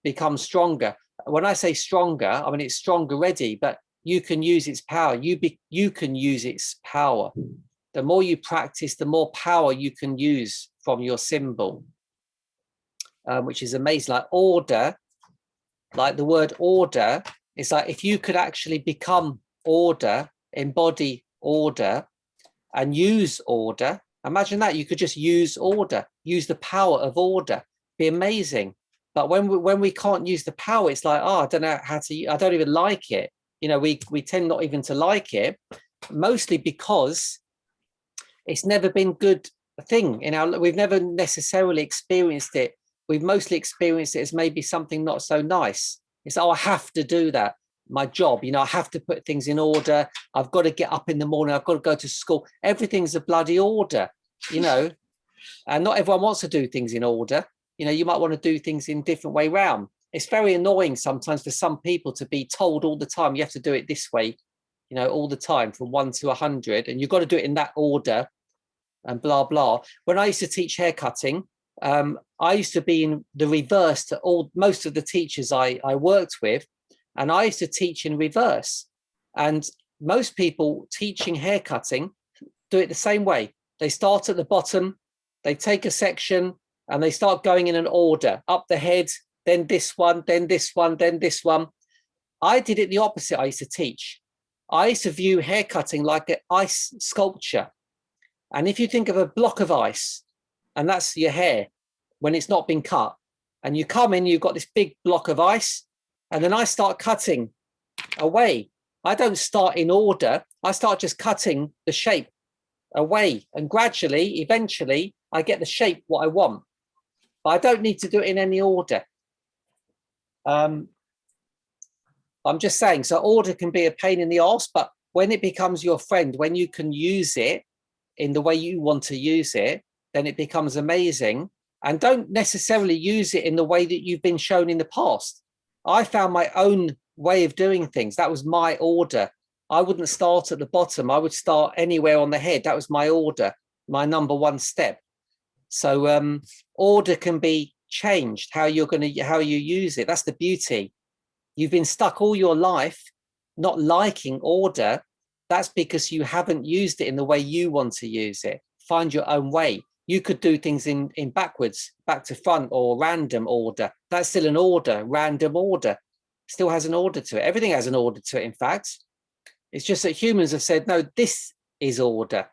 becomes stronger. When I say stronger, I mean, it's strong already, but you can use its power. You can use its power. The more you practice, the more power you can use from your symbol, which is amazing. Like order, like the word order, it's like if you could actually become order, embody order, and use order. Imagine that you could just use order, use the power of order. Be amazing. But when we can't use the power, it's like, I don't know how to. I don't even like it. We tend not even to like it, mostly because it's never been good thing we've never necessarily experienced it. We've mostly experienced it as maybe something not so nice. It's, I have to do that. My job, I have to put things in order. I've got to get up in the morning. I've got to go to school. Everything's a bloody order, and not everyone wants to do things in order. You might want to do things in different way round. It's very annoying sometimes for some people to be told all the time, you have to do it this way, all the time from 1 to 100, and you've got to do it in that order and blah, blah. When I used to teach hair cutting, I used to be in the reverse to most of the teachers I worked with, and I used to teach in reverse. And most people teaching hair cutting do it the same way. They start at the bottom, they take a section, and they start going in an order, up the head, then this one, then this one, then this one. I did it the opposite. I used to teach. I used to view hair cutting like an ice sculpture. And if you think of a block of ice, and that's your hair when it's not been cut, and you come in, you've got this big block of ice, and then I start cutting away. I don't start in order. I start just cutting the shape away, and gradually, eventually, I get the shape what I want. But I don't need to do it in any order. I'm just saying, so order can be a pain in the arse, but when it becomes your friend, when you can use it in the way you want to use it, then it becomes amazing. And don't necessarily use it in the way that you've been shown in the past. I found my own way of doing things. That was my order. I wouldn't start at the bottom. I would start anywhere on the head. That was my order, my number one step. So order can be changed, how you use it. That's the beauty. You've been stuck all your life not liking order. That's because you haven't used it in the way you want to use it. Find your own way. You could do things in backwards, back to front, or random order. That's still an order, random order. Still has an order to it. Everything has an order to it, in fact. It's just that humans have said, no, this is order.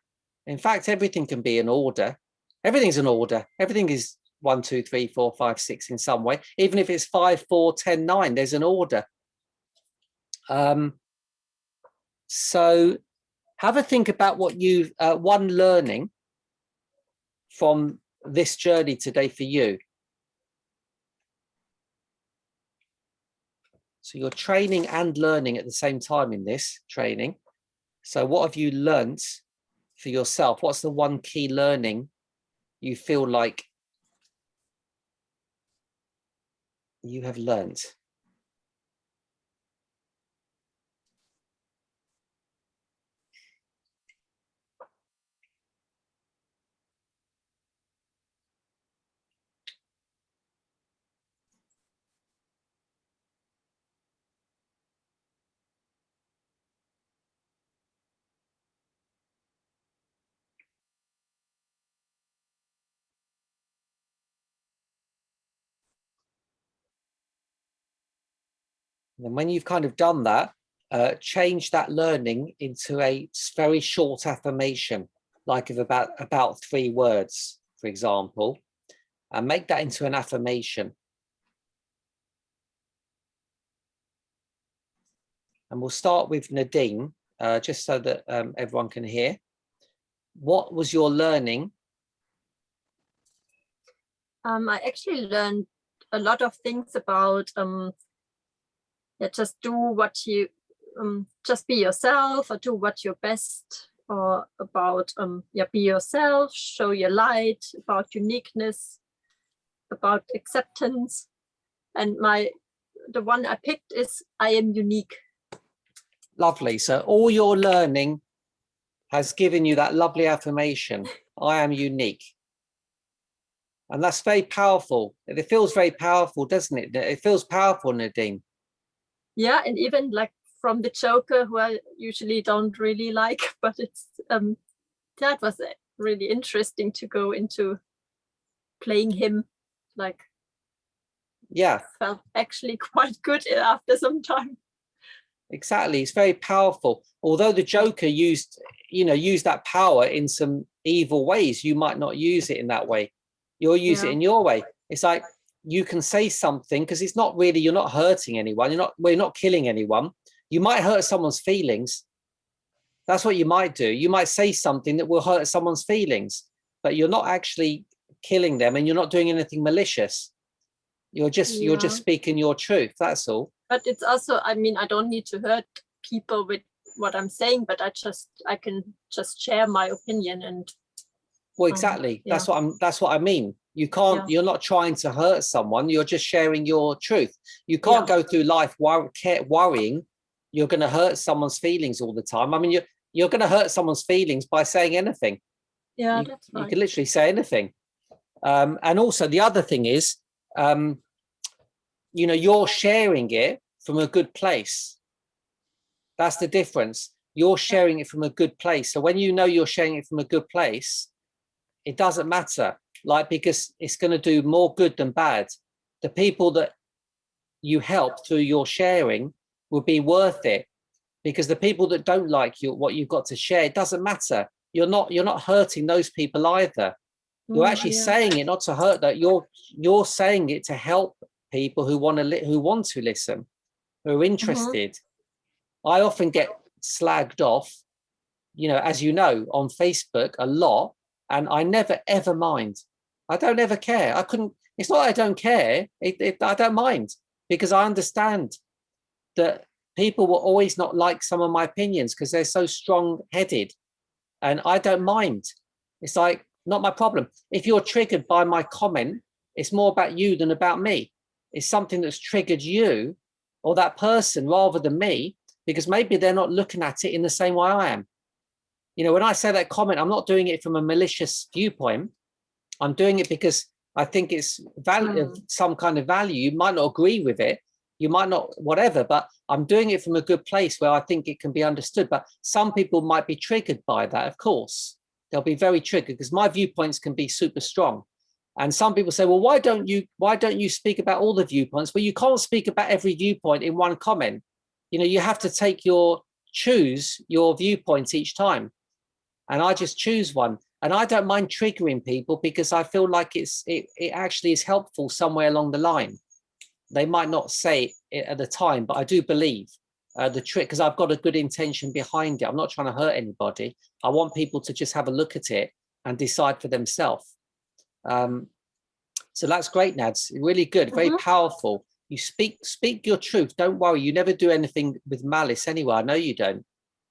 In fact, everything can be an order. Everything's an order. Everything is 1, 2, 3, 4, 5, 6 in some way. Even if it's 5, 4, 10, 9, there's an order. So have a think about what you've one learning from this journey today for you. So you're training and learning at the same time in this training. So what have you learnt for yourself? What's the one key learning you feel like you have learnt? And when you've kind of done that, change that learning into a very short affirmation, like of about 3 words, for example, and make that into an affirmation. And we'll start with Nadine, just so that everyone can hear. What was your learning? I actually learned a lot of things about just do what you just be yourself, or do what you're best, or about be yourself, show your light, about uniqueness, about acceptance. And the one I picked is I am unique. Lovely. So all your learning has given you that lovely affirmation, I am unique. And that's very powerful. It feels very powerful, doesn't it? It feels powerful, Nadine. Yeah, and even like from the Joker, who I usually don't really like, but it's that was really interesting to go into playing him. Like, yeah, felt actually quite good after some time. Exactly, it's very powerful. Although the Joker used that power in some evil ways, you might not use it in that way. You'll use it in your way. It's like you can say something because it's not really, you're not hurting anyone. We're not killing anyone. You might hurt someone's feelings. That's what you might do. You might say something that will hurt someone's feelings, but you're not actually killing them, and you're not doing anything malicious. You're just speaking your truth. That's all. But it's also, I mean, I don't need to hurt people with what I'm saying, but I can just share my opinion. And well, exactly. That's what I mean. You can't, you're not trying to hurt someone. You're just sharing your truth. You can't go through life worrying you're going to hurt someone's feelings all the time. I mean, you're going to hurt someone's feelings by saying anything. Yeah, that's right. You can literally say anything. And also the other thing is, you're sharing it from a good place. That's the difference. You're sharing it from a good place. So when you're sharing it from a good place, it doesn't matter, because it's going to do more good than bad. The people that you help through your sharing will be worth it, because the people that don't like what you've got to share, it doesn't matter. You're not hurting those people either. You're actually saying it not to hurt, that you're saying it to help people who want to listen, who are interested. I often get slagged off, as you know, on Facebook a lot, and I never ever mind. I don't ever care. It's not I don't care. I don't mind, because I understand that people will always not like some of my opinions because they're so strong-headed, and I don't mind. It's like not my problem. If you're triggered by my comment, it's more about you than about me. It's something that's triggered you or that person rather than me, because maybe they're not looking at it in the same way I am. When I say that comment, I'm not doing it from a malicious viewpoint. I'm doing it because I think it's some kind of value. You might not agree with it. You might not, whatever, but I'm doing it from a good place where I think it can be understood. But some people might be triggered by that, of course. They'll be very triggered because my viewpoints can be super strong. And some people say, well, why don't you speak about all the viewpoints? Well, you can't speak about every viewpoint in one comment. You have to choose your viewpoints each time. And I just choose one. And I don't mind triggering people because I feel like it actually is helpful somewhere along the line. They might not say it at the time, but I do believe the trick, because I've got a good intention behind it. I'm not trying to hurt anybody. I want people to just have a look at it and decide for themselves. So that's great, Nads. Really good, very powerful. You speak your truth. Don't worry. You never do anything with malice anyway. I know you don't.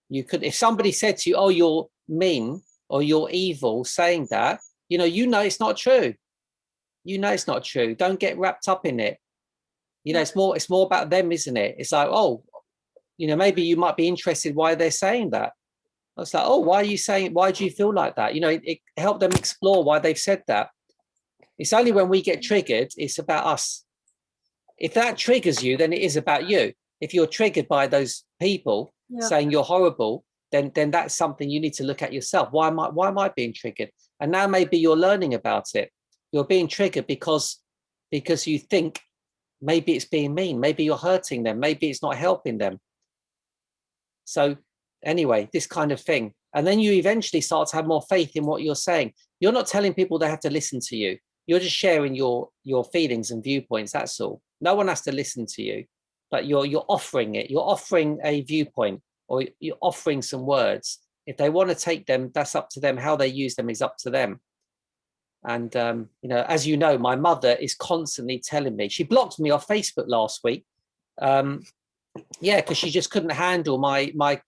You could, if somebody said to you, "Oh, you're mean" or "you're evil," saying that, it's not true. It's not true. Don't get wrapped up in it. It's more about them, isn't it? It's like, oh, maybe you might be interested why they're saying that. It's like, oh, why are you saying? Why do you feel like that? It helped them explore why they've said that. It's only when we get triggered, it's about us. If that triggers you, then it is about you. If you're triggered by those people saying you're horrible, then that's something you need to look at yourself. Why am I being triggered? And now maybe you're learning about it. You're being triggered because you think maybe it's being mean, maybe you're hurting them, maybe it's not helping them. So anyway, this kind of thing. And then you eventually start to have more faith in what you're saying. You're not telling people they have to listen to you. You're just sharing your feelings and viewpoints. That's all. No one has to listen to you, but you're offering it. You're offering a viewpoint, or you're offering some words. If they want to take them, that's up to them. How they use them is up to them. And you know, as you know, my mother is constantly telling me. She blocked me off Facebook last week. Yeah, because she just couldn't handle my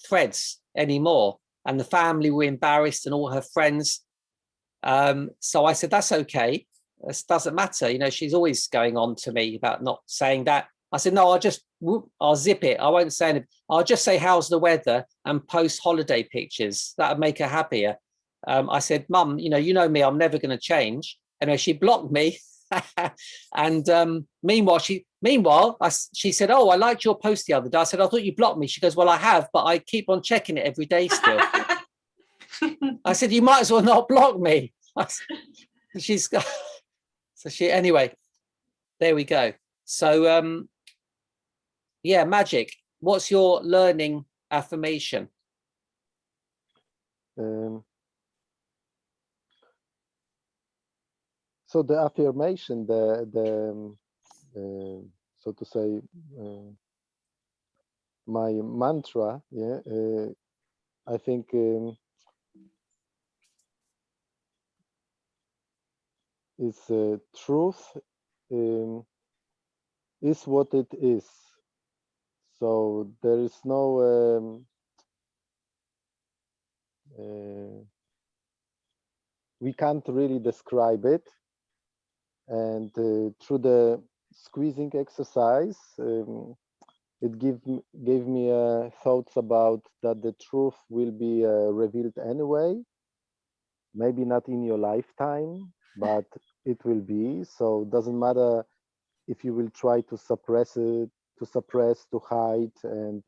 threads anymore, and the family were embarrassed, and all her friends. So I said, that's okay. This doesn't matter. You know, she's always going on to me about not saying that. I said, no, I'll zip it. I won't say anything. I'll just say, how's the weather, and post holiday pictures. That would make her happier. I said, Mum, you know me, I'm never going to change. Anyway, she blocked me. And meanwhile, she said, oh, I liked your post the other day. I said, I thought you blocked me. She goes, well, I have, but I keep on checking it every day still. I said, you might as well not block me. Anyway, there we go. So yeah, Magic, what's your learning affirmation? So the affirmation, so to say, my mantra, yeah, I think is truth is what it is. So there is no we can't really describe it. And through the squeezing exercise, it gave me thoughts about that the truth will be revealed anyway. Maybe not in your lifetime, but it will be. So it doesn't matter if you will try to suppress it, to hide, and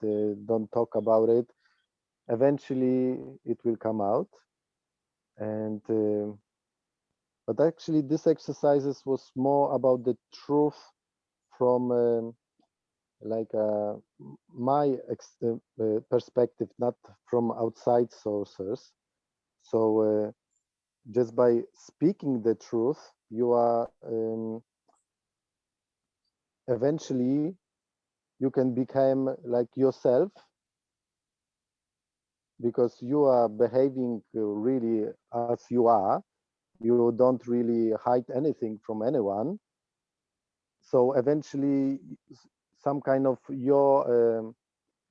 don't talk about it. Eventually, it will come out. And but actually, this exercises was more about the truth from my perspective, not from outside sources. So just by speaking the truth, you are eventually you can become like yourself, because you are behaving really as you are. You don't really hide anything from anyone. So eventually some kind of your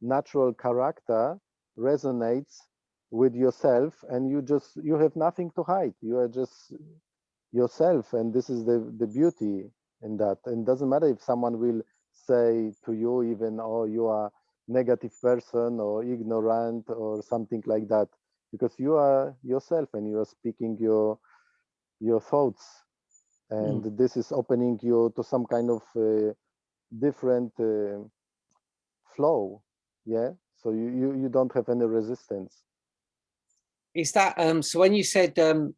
natural character resonates with yourself, and you have nothing to hide. You are just yourself, and this is the beauty in that. And it doesn't matter if someone will say to you even, oh, you are negative person or ignorant or something like that, because you are yourself and you are speaking your thoughts, and this is opening you to some kind of different flow. Yeah, so you don't have any resistance. Is that so when you said the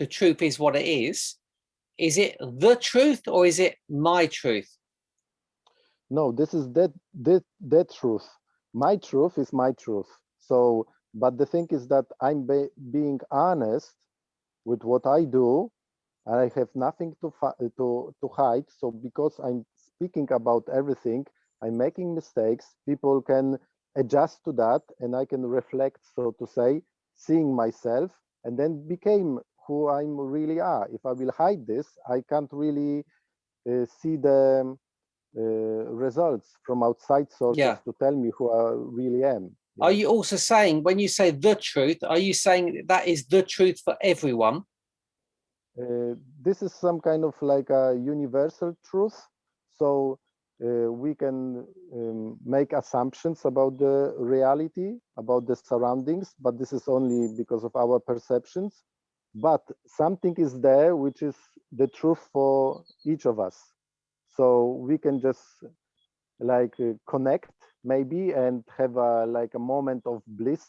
truth is what it is it the truth, or is it my truth? No, this is that truth. My truth is my truth. So, but the thing is that I'm being honest with what I do, and I have nothing to hide. So because I'm speaking about everything, I'm making mistakes. People can adjust to that, and I can reflect, so to say, seeing myself, and then became who I'm really are. If I will hide this, I can't really see the results from outside sources to tell me who I really am. Yeah. Are you also saying, when you say the truth, are you saying that is the truth for everyone? This is some kind of like a universal truth. So we can make assumptions about the reality, about the surroundings, but this is only because of our perceptions. But something is there which is the truth for each of us. So we can just like connect maybe and have like a moment of bliss,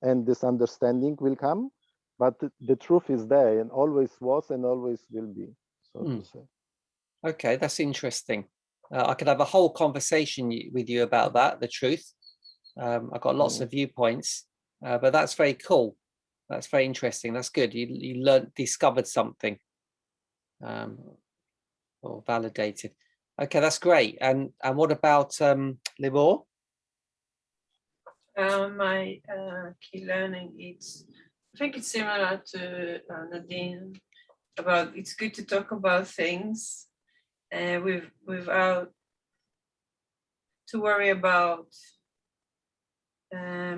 and this understanding will come. But the truth is there, and always was and always will be, so to say. Okay, that's interesting. I could have a whole conversation with you about that, the truth. I've got lots of viewpoints, but that's very cool. That's very interesting. That's good. You learned, discovered something, or validated. Okay, that's great. And what about Libor? My key learning I think it's similar to Nadine, about it's good to talk about things without to worry about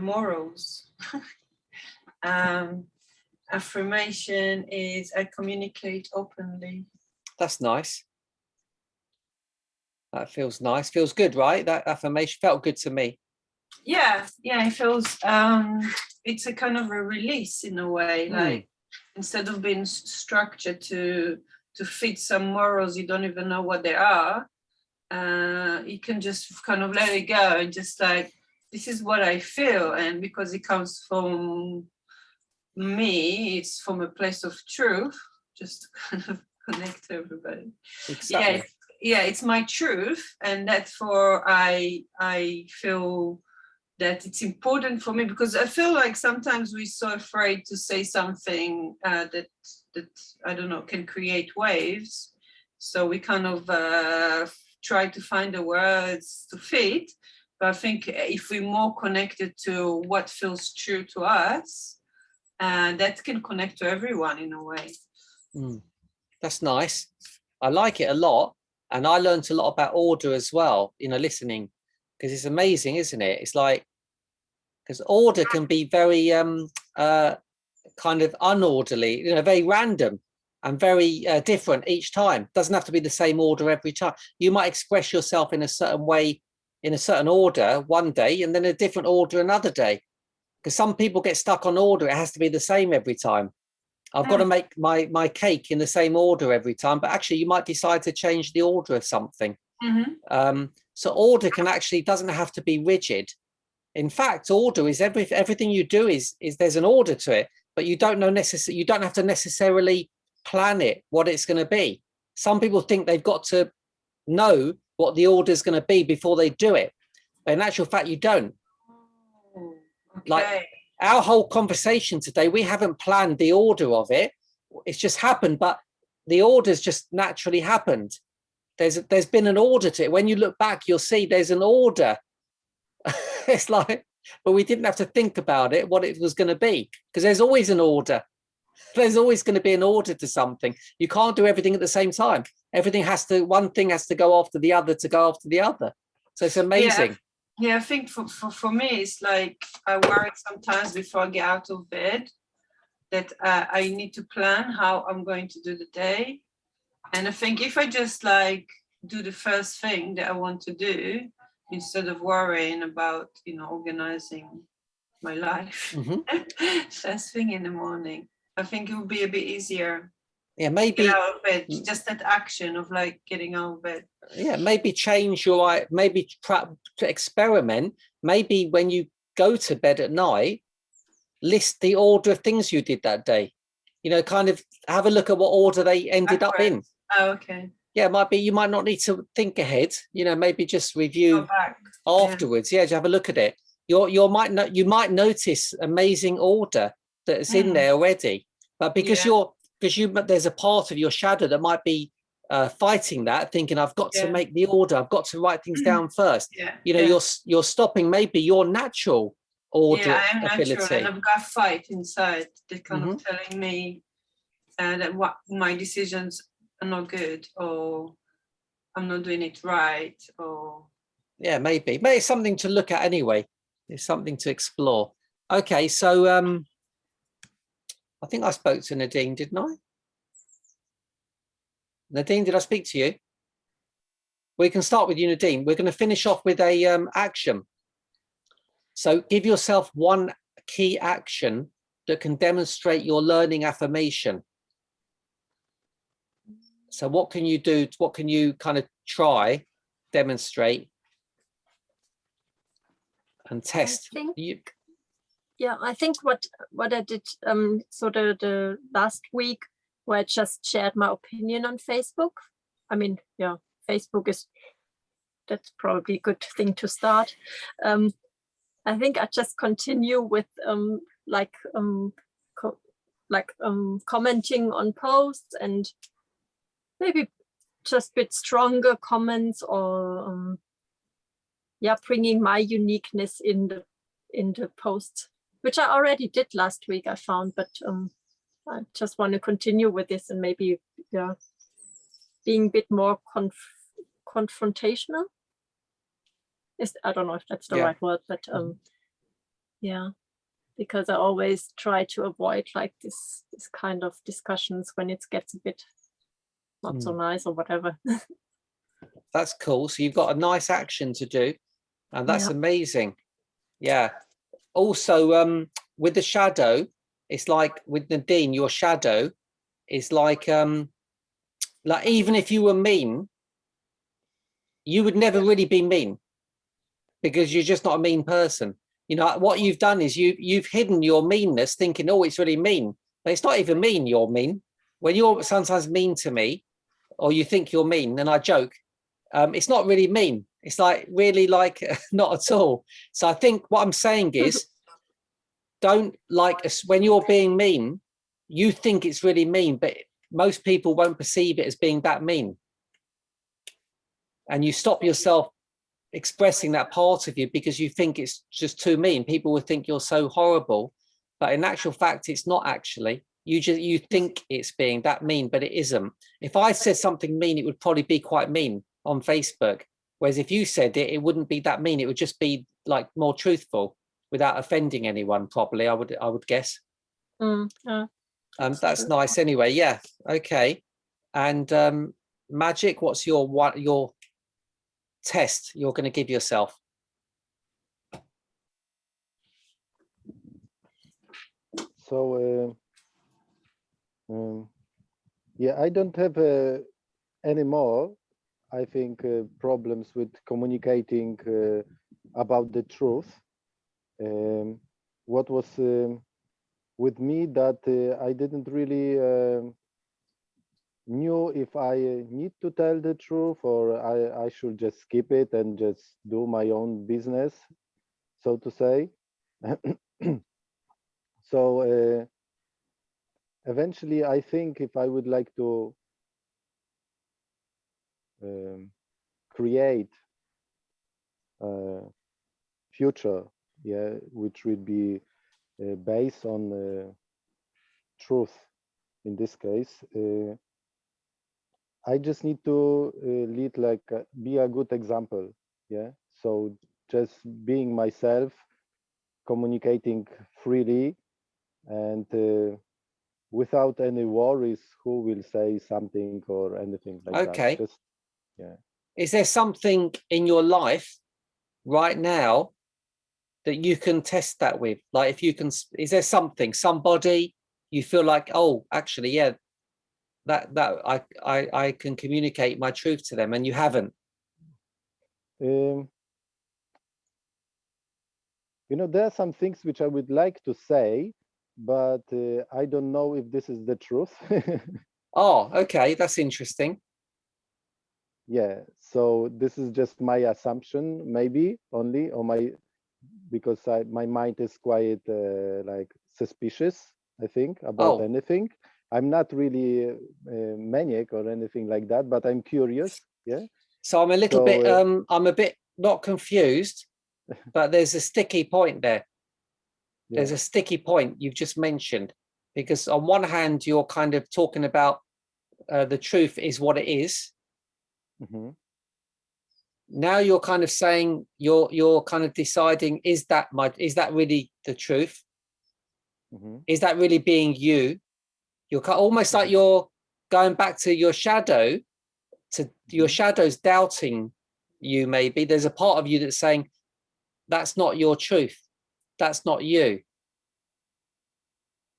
morals. Affirmation is I communicate openly. That's nice. That feels nice. Feels good, right? That affirmation felt good to me. Yeah, it feels it's a kind of a release in a way, like instead of being structured to fit some morals you don't even know what they are, you can just kind of let it go and just like, this is what I feel, and because it comes from me, it's from a place of truth, just to kind of connect to everybody. Exactly. Yeah, it's my truth, and therefore I feel that it's important for me, because I feel like sometimes we're so afraid to say something that I don't know, can create waves. So we kind of try to find the words to fit. But I think if we're more connected to what feels true to us, that can connect to everyone in a way. That's nice. I like it a lot. And I learned a lot about order as well, listening, because it's amazing, isn't it? It's like, because order can be very kind of unorderly, very random and very different each time. Doesn't have to be the same order every time. You might express yourself in a certain way, in a certain order one day, and then a different order another day. Because some people get stuck on order. It has to be the same every time. I've got to make my cake in the same order every time, but actually you might decide to change the order of something. So order doesn't have to be rigid. In fact, order is everything you do is there's an order to it, but you don't have to necessarily plan it, what it's going to be. Some people think they've got to know what the order is going to be before they do it. But in actual fact, you don't. Okay. Like our whole conversation today, we haven't planned the order of it. It's just happened, but the order's just naturally happened. There's been an order to it. When you look back, you'll see there's an order. It's like, but we didn't have to think about it, what it was going to be, because there's always an order. There's always going to be an order to something. You can't do everything at the same time. One thing has to go after the other to go after the other. So it's amazing. Yeah, I think for me, it's like I worry sometimes before I get out of bed that I need to plan how I'm going to do the day. And I think if I just like do the first thing that I want to do, instead of worrying about, organizing my life, first thing in the morning, I think it would be a bit easier. Yeah, maybe get out of bed, just that action of like getting out of bed. Yeah, maybe maybe to experiment. Maybe when you go to bed at night, list the order of things you did that day. Kind of have a look at what order they ended up in. Oh, okay. Yeah, it might be you might not need to think ahead. Maybe just review afterwards. Yeah, just have a look at it. You might notice amazing order that's in there already, but because there's a part of your shadow that might be fighting that, thinking I've got to make the order, I've got to write things down first. You're stopping maybe your natural order ability. Natural, and I've got fight inside that kind of telling me that what my decisions are not good, or I'm not doing it right, or maybe it's something to look at anyway. It's something to explore. Okay, so I think I spoke to Nadine, didn't I? Nadine, did I speak to you? We can start with you, Nadine. We're going to finish off with a action. So give yourself one key action that can demonstrate your learning affirmation. So what can you do? What can you kind of try, demonstrate, and test? I think what I did so the last week, where I just shared my opinion on Facebook, I mean, yeah, Facebook that's probably a good thing to start. I think I just continue with commenting on posts, and maybe just a bit stronger comments, or yeah, bringing my uniqueness in the posts, which I already did last week, I found, but I just want to continue with this, and maybe, yeah, being a bit more confrontational. I don't know if that's the Yeah. right word, but yeah, because I always try to avoid like this kind of discussions when it gets a bit not so nice or whatever. That's cool. So you've got a nice action to do, and that's Yeah. amazing. Yeah. Also, with the shadow, it's like with Nadine, your shadow is like even if you were mean, you would never really be mean, because you're just not a mean person. You know, what you've done is you've hidden your meanness, thinking, oh, it's really mean, but it's not even mean. You're mean. When you're sometimes mean to me, or you think you're mean, and I joke, it's not really mean. It's like really like not at all. So I think what I'm saying is, don't like us when you're being mean. You think it's really mean, but most people won't perceive it as being that mean. And you stop yourself expressing that part of you because you think it's just too mean. People would think you're so horrible, but in actual fact, it's not actually. You think it's being that mean, but it isn't. If I said something mean, it would probably be quite mean on Facebook. Whereas if you said it, it wouldn't be that mean. It would just be like more truthful without offending anyone. Probably, I would guess. Yeah, that's nice. Anyway, yeah, okay. And Magic, what's your test you're going to give yourself? So yeah, I don't have any more, I think, problems with communicating about the truth. What was with me that I didn't really knew if I need to tell the truth, or I should just skip it and just do my own business, so to say. So eventually, I think if I would like to create a future, yeah, which would be based on truth, in this case, I just need to lead, like, be a good example, yeah. So just being myself, communicating freely, and without any worries who will say something or anything like Okay. that. Just, yeah. Is there something in your life right now that you can test that with? Like, if you can, is there somebody you feel like, oh, actually, yeah, that I can communicate my truth to them, and you haven't? You know, there are some things which I would like to say, but I don't know if this is the truth. Oh, okay, that's interesting. Yeah, so this is just my assumption, maybe only, or because my mind is quite like suspicious, I think, about anything. I'm not really maniac or anything like that, but I'm curious. Yeah. So I'm a little bit I'm a bit not confused, but there's a sticky point there. There's a sticky point you've just mentioned, because on one hand you're kind of talking about the truth is what it is. Mm-hmm. Now you're kind of saying you're kind of deciding, is that really the truth? Mm-hmm. Is that really being you? You're almost like you're going back to your shadow, to your shadow's doubting you. Maybe there's a part of you that's saying that's not your truth, that's not you,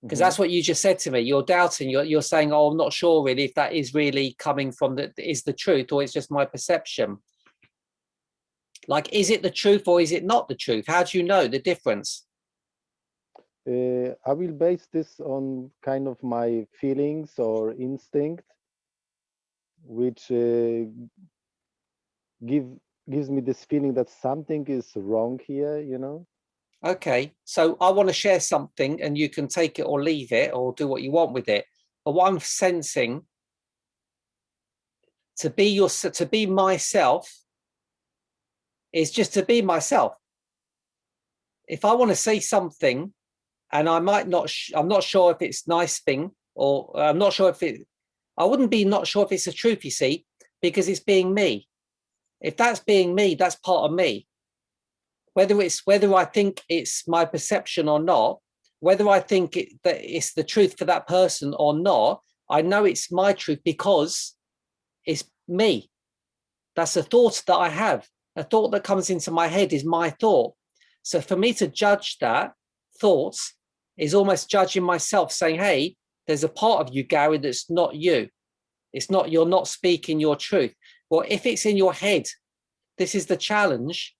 because that's what you just said to me. You're doubting, you're saying, oh, I'm not sure really if that is really coming from is the truth, or it's just my perception. Like, is it the truth or is it not the truth? How do you know the difference? I will base this on kind of my feelings or instinct. which gives me this feeling that something is wrong here, you know. Okay, so I want to share something and you can take it or leave it or do what you want with it. But what I'm sensing, to be myself is just to be myself. If I want to say something and I might not, I'm not sure if it's nice thing, or I'm not sure if it, I wouldn't be not sure if it's the truth, you see, because it's being me. If that's being me, that's part of me. Whether I think it's my perception or not, whether I think that it's the truth for that person or not, I know it's my truth because it's me. That's a thought that I have. A thought that comes into my head is my thought. So for me to judge that thought is almost judging myself, saying, hey, there's a part of you, Gary, that's not you. It's not, you're not speaking your truth. Well, if it's in your head, this is the challenge.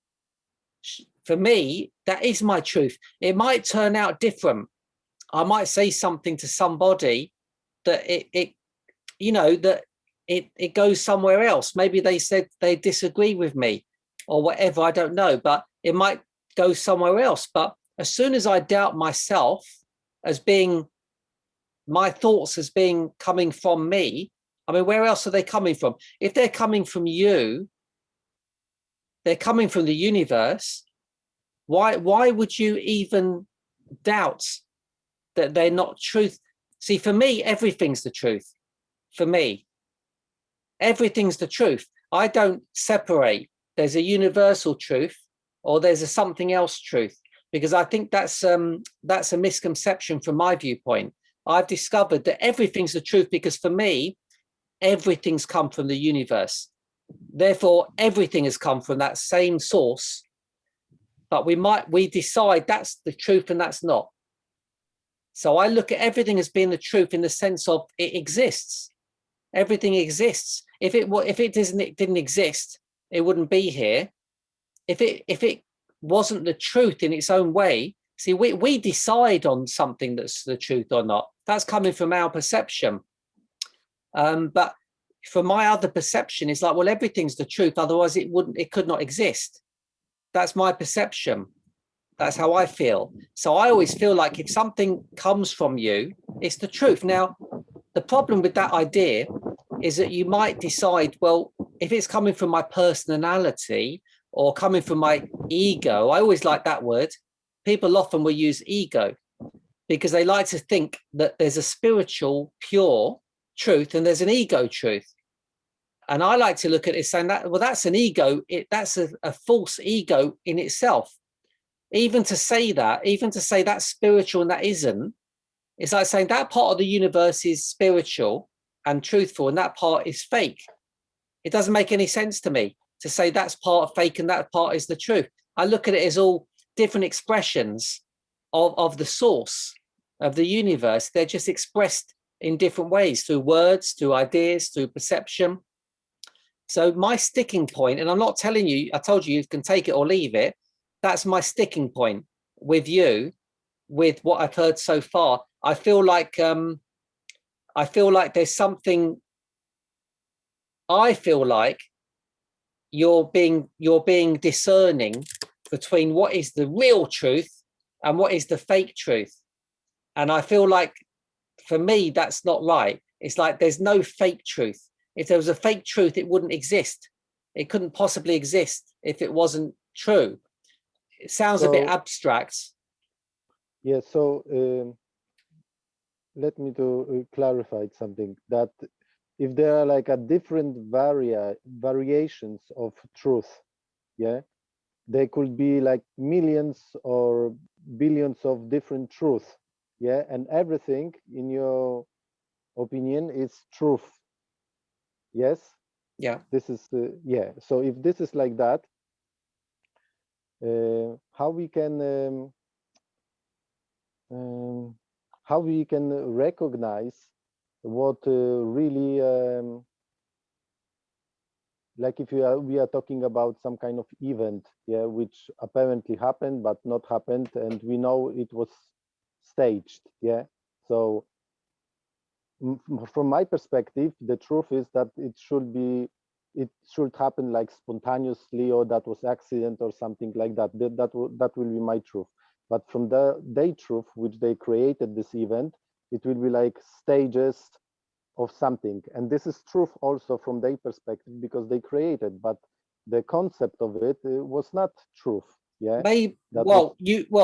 For me, that is my truth. It might turn out different. I might say something to somebody that it goes somewhere else. Maybe they said they disagree with me or whatever, I don't know, but it might go somewhere else. But as soon as I doubt myself as being, my thoughts as being coming from me, I mean, where else are they coming from? If they're coming from you, they're coming from the universe. Why would you even doubt that they're not truth? See, for me, everything's the truth. For me, everything's the truth. I don't separate. There's a universal truth or there's a something else truth, because I think that's a misconception from my viewpoint. I've discovered that everything's the truth because for me, everything's come from the universe. Therefore, everything has come from that same source. But we decide that's the truth and that's not. So I look at everything as being the truth in the sense of it exists. Everything exists. If it didn't exist, it wouldn't be here. If it wasn't the truth in its own way, see, we decide on something that's the truth or not. That's coming from our perception. But for my other perception, it's like, well, everything's the truth. Otherwise, it could not exist. That's my perception. That's how I feel. So I always feel like if something comes from you, it's the truth. Now, the problem with that idea is that you might decide, well, if it's coming from my personality or coming from my ego, I always like that word. People often will use ego because they like to think that there's a spiritual, pure truth and there's an ego truth. And I like to look at it saying that, well, that's an ego. That's a false ego in itself. Even to say that's spiritual and that isn't, it's like saying that part of the universe is spiritual and truthful and that part is fake. It doesn't make any sense to me to say that's part fake and that part is the truth. I look at it as all different expressions of the source of the universe. They're just expressed in different ways, through words, through ideas, through perception. So my sticking point, and I'm not telling you, I told you can take it or leave it. That's my sticking point with you, with what I've heard so far. I feel like there's something. I feel like you're being discerning between what is the real truth and what is the fake truth. And I feel like for me, that's not right. It's like there's no fake truth. If there was a fake truth, it wouldn't exist. It couldn't possibly exist if it wasn't true. It sounds a bit abstract. Yeah, so let me to clarify something, that if there are like a different variations of truth, yeah, there could be like millions or billions of different truth, yeah, and everything in your opinion is truth. Yes. Yeah. This is yeah. So if this is like that, how we can recognize what really like if we are talking about some kind of event, yeah, which apparently happened but not happened, and we know it was staged, yeah. So from my perspective, the truth is that it should happen like spontaneously, or that was accident or something like that. That will be my truth. But from their truth, which they created this event, it will be like stages of something. And this is truth also from their perspective, because they created, but the concept of it was not truth. Yeah. Maybe, That well,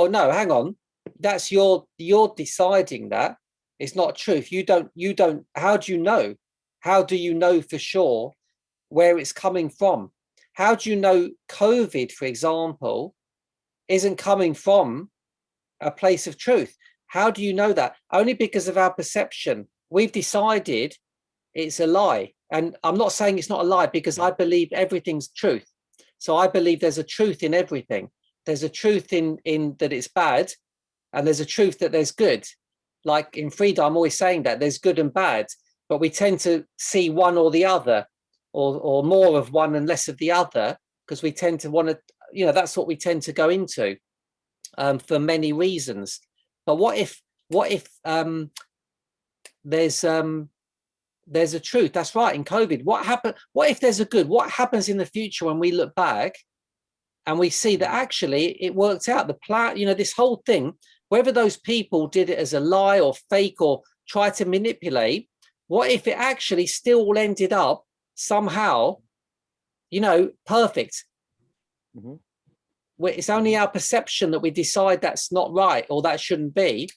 no, hang on. That's you're deciding that. It's not truth. You don't, how do you know? How do you know for sure where it's coming from? How do you know COVID, for example, isn't coming from a place of truth? How do you know that? Only because of our perception. We've decided it's a lie. And I'm not saying it's not a lie, because I believe everything's truth. So I believe there's a truth in everything. There's a truth in that it's bad, and there's a truth that there's good. Like in Frida, I'm always saying that there's good and bad, but we tend to see one or the other, or more of one and less of the other, because we tend to want to, that's what we tend to go into for many reasons. But what if there's a truth? That's right. In COVID, what happened? What if there's a good? What happens in the future when we look back and we see that actually it worked out? The plan, this whole thing, whether those people did it as a lie or fake or try to manipulate, what if it actually still all ended up somehow, perfect? Mhm. It's only our perception that we decide that's not right or that shouldn't be.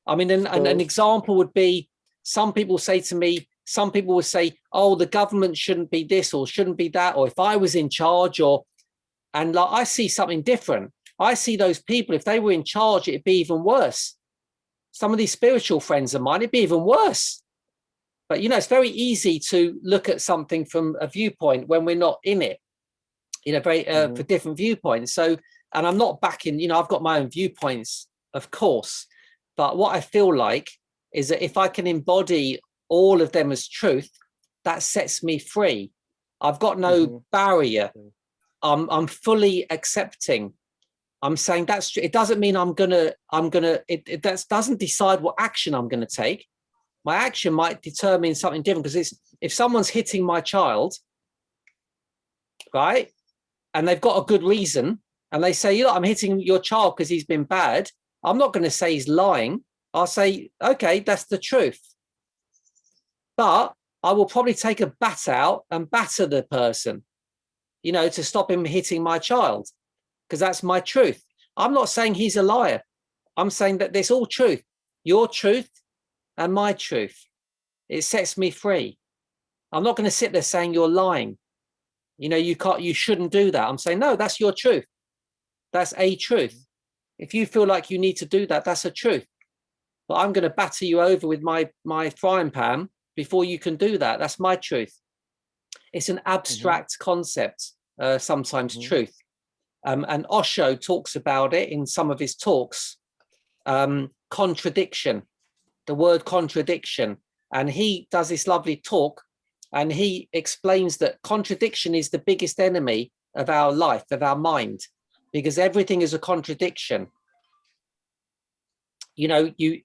I mean, an example would be, some people say to me, some people would say, oh, the government shouldn't be this or shouldn't be that, or if I was in charge, and like, I see something different. I see those people, if they were in charge, it'd be even worse. Some of these spiritual friends of mine, it'd be even worse. But, it's very easy to look at something from a viewpoint when we're not in it, for different viewpoints. So, and I'm not backing, I've got my own viewpoints, of course. But what I feel like is that if I can embody all of them as truth, that sets me free. I've got no barrier. I'm fully accepting. I'm saying that's, it doesn't mean that doesn't decide what action I'm going to take. My action might determine something different, because if someone's hitting my child, right, and they've got a good reason, and they say, I'm hitting your child because he's been bad, I'm not going to say he's lying. I'll say, okay, that's the truth. But I will probably take a bat out and batter the person, to stop him hitting my child, because that's my truth. I'm not saying he's a liar. I'm saying that there's all truth, your truth and my truth. It sets me free. I'm not going to sit there saying you're lying. You shouldn't do that. I'm saying, no, that's your truth. That's a truth. If you feel like you need to do that, that's a truth. But I'm going to batter you over with my frying pan before you can do that. That's my truth. It's an abstract concept, sometimes truth. And Osho talks about it in some of his talks, contradiction, the word contradiction. And he does this lovely talk, and he explains that contradiction is the biggest enemy of our life, of our mind, because everything is a contradiction. You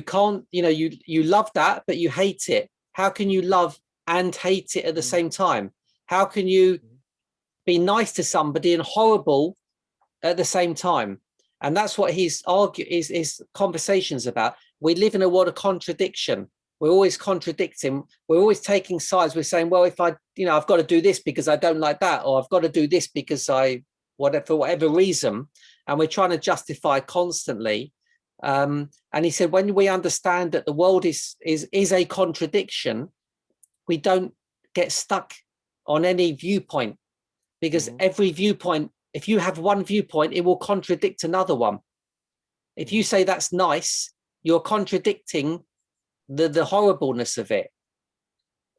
can't, you love that, but you hate it. How can you love and hate it at the same time? How can you be nice to somebody and horrible at the same time? And that's what his conversations about. We live in a world of contradiction. We're always contradicting. We're always taking sides. We're saying, well, if I've got to do this because I don't like that, or I've got to do this because for whatever reason, and we're trying to justify constantly. And he said, when we understand that the world is a contradiction, we don't get stuck on any viewpoint, because every viewpoint, if you have one viewpoint, it will contradict another one. If you say that's nice, you're contradicting the horribleness of it.